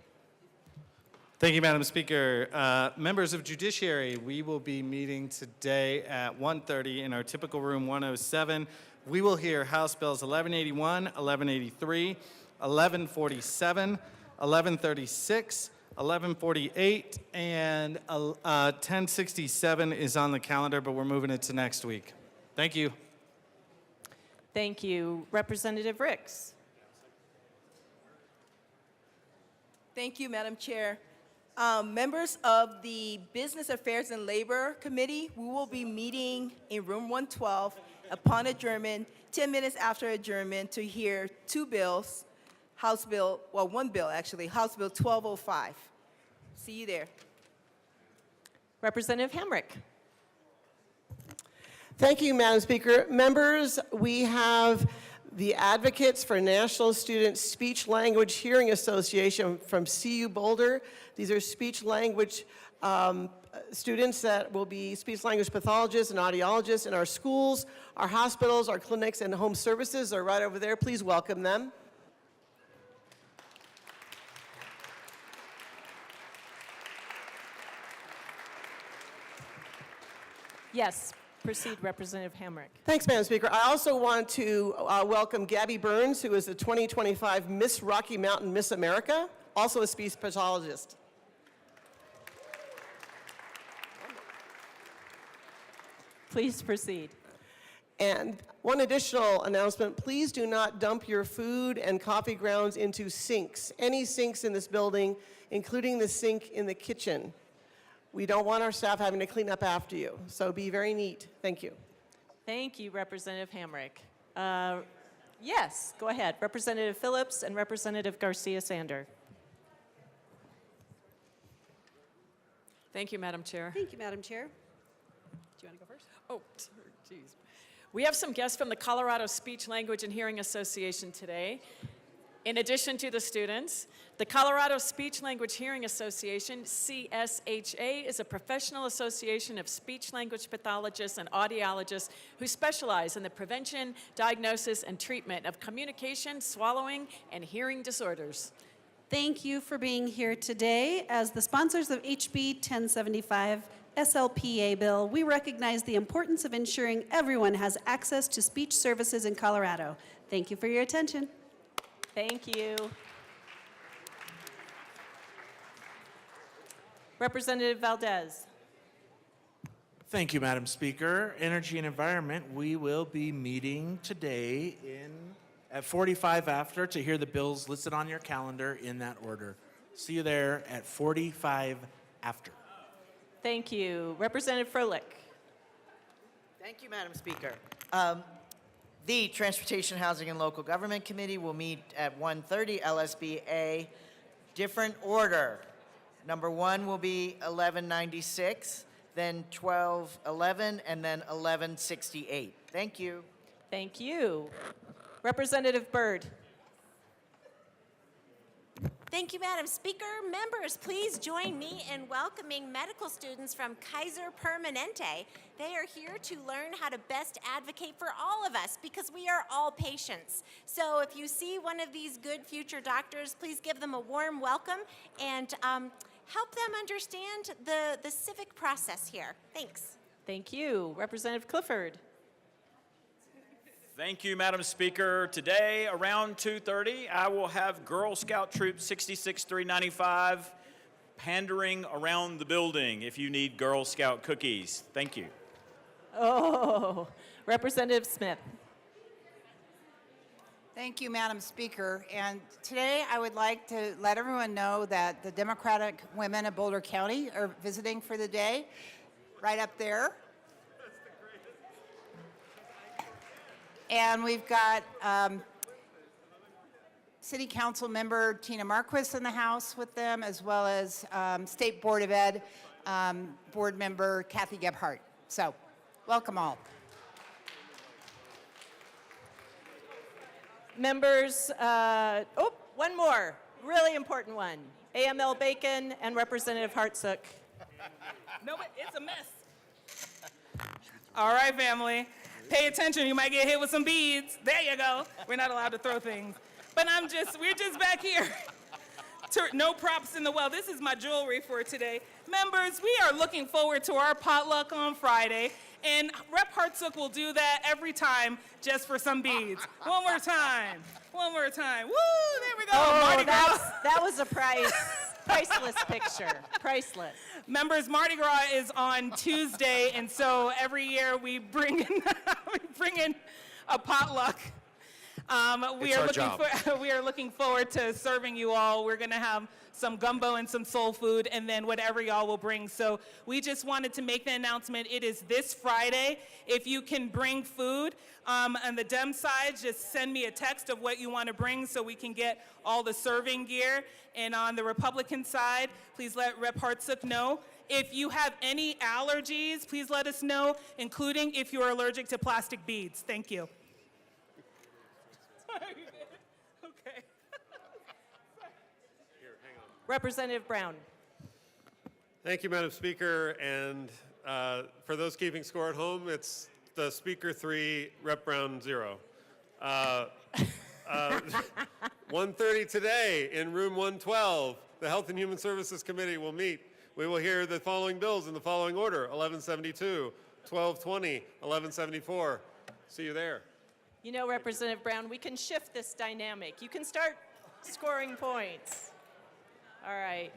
Thank you, Madam Speaker. Members of Judiciary, we will be meeting today at 1:30 in our typical room 107. We will hear House Bills 1181, 1183, 1147, 1136, 1148, and 1067 is on the calendar, but we're moving it to next week. Thank you. Thank you. Representative Ricks. Thank you, Madam Chair. Members of the Business Affairs and Labor Committee, we will be meeting in room 112 upon adjournment, 10 minutes after adjournment, to hear 2 bills. One bill actually, House Bill 1205. See you there. Representative Hamrick. Thank you, Madam Speaker. Members, we have the Advocates for National Student Speech Language Hearing Association from CU Boulder. These are speech language students that will be speech language pathologists and audiologists in our schools, our hospitals, our clinics, and home services are right over there. Please welcome them. Yes, proceed, Representative Hamrick. Thanks, Madam Speaker. I also want to welcome Gabby Burns, who is the 2025 Miss Rocky Mountain Miss America, also a speech pathologist. Please proceed. And one additional announcement, please do not dump your food and coffee grounds into sinks. Any sinks in this building, including the sink in the kitchen. We don't want our staff having to clean up after you, so be very neat. Thank you. Thank you, Representative Hamrick. Yes, go ahead. Representative Phillips and Representative Garcia-Sander. Thank you, Madam Chair. Thank you, Madam Chair. Do you want to go first? Oh, geez. We have some guests from the Colorado Speech, Language, and Hearing Association today. In addition to the students, the Colorado Speech, Language, Hearing Association, CSHA, is a professional association of speech language pathologists and audiologists who specialize in the prevention, diagnosis, and treatment of communication, swallowing, and hearing disorders. Thank you for being here today. As the sponsors of HB 1075 SLPA bill, we recognize the importance of ensuring everyone has access to speech services in Colorado. Thank you for your attention. Thank you. Representative Valdez. Thank you, Madam Speaker. Energy and Environment, we will be meeting today at 45 after to hear the bills listed on your calendar in that order. See you there at 45 after. Thank you. Representative Froelich. Thank you, Madam Speaker. The Transportation, Housing, and Local Government Committee will meet at 1:30 LSBA. Different order. Number 1 will be 1196, then 1211, and then 1168. Thank you. Thank you. Representative Byrd. Thank you, Madam Speaker. Members, please join me in welcoming medical students from Kaiser Permanente. They are here to learn how to best advocate for all of us because we are all patients. So if you see one of these good future doctors, please give them a warm welcome and help them understand the civic process here. Thanks. Thank you. Representative Clifford. Thank you, Madam Speaker. Today, around 2:30, I will have Girl Scout Troop 66395 pandering around the building if you need Girl Scout cookies. Thank you. Oh, Representative Smith. Thank you, Madam Speaker. And today I would like to let everyone know that the Democratic women of Boulder County are visiting for the day, right up there. And we've got City Council member Tina Marquis in the house with them, as well as State Board of Ed board member Kathy Gebhardt. So, welcome all. Members, one more, really important one. AML Bacon and Representative Hartsook. No, but it's a mess. All right, family. Pay attention. You might get hit with some beads. There you go. We're not allowed to throw things. But we're just back here. No props in the well. This is my jewelry for today. Members, we are looking forward to our potluck on Friday. And Rep. Hartsook will do that every time just for some beads. One more time. One more time. Woo, there we go. Mardi Gras. That was a priceless picture. Priceless. Members, Mardi Gras is on Tuesday, and so every year we bring in a potluck. We are looking forward to serving you all. We're going to have some gumbo and some soul food, and then whatever y'all will bring. So we just wanted to make the announcement. It is this Friday. If you can bring food on the Dem side, just send me a text of what you want to bring so we can get all the serving gear. And on the Republican side, please let Rep. Hartsook know. If you have any allergies, please let us know, including if you're allergic to plastic beads. Thank you. Okay. Representative Brown. Thank you, Madam Speaker. And for those keeping score at home, it's the Speaker 3, Rep. Brown 0. 1:30 today in room 112, the Health and Human Services Committee will meet. We will hear the following bills in the following order: 1172, 1220, 1174. See you there. You know, Representative Brown, we can shift this dynamic. You can start scoring points. All right.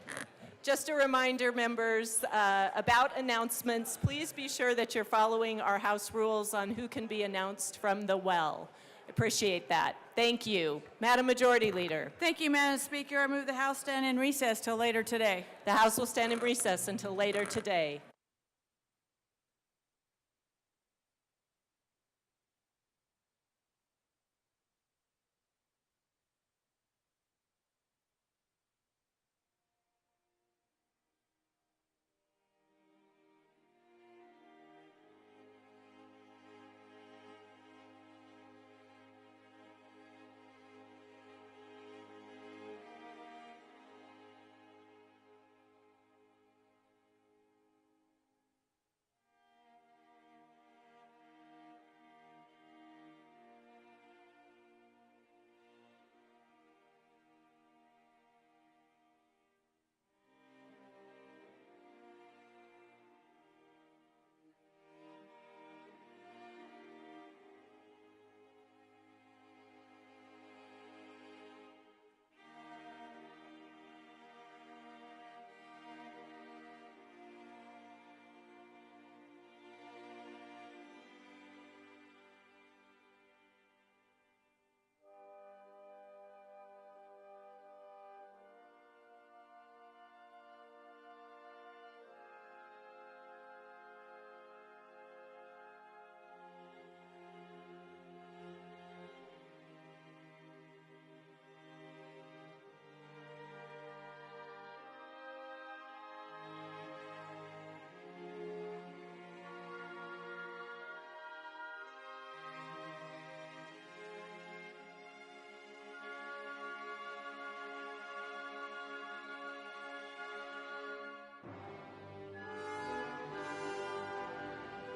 Just a reminder, members, about announcements. Please be sure that you're following our House rules on who can be announced from the well. Appreciate that. Thank you. Madam Majority Leader. Thank you, Madam Speaker. I move the House stand in recess till later today. The House will stand in recess until later today.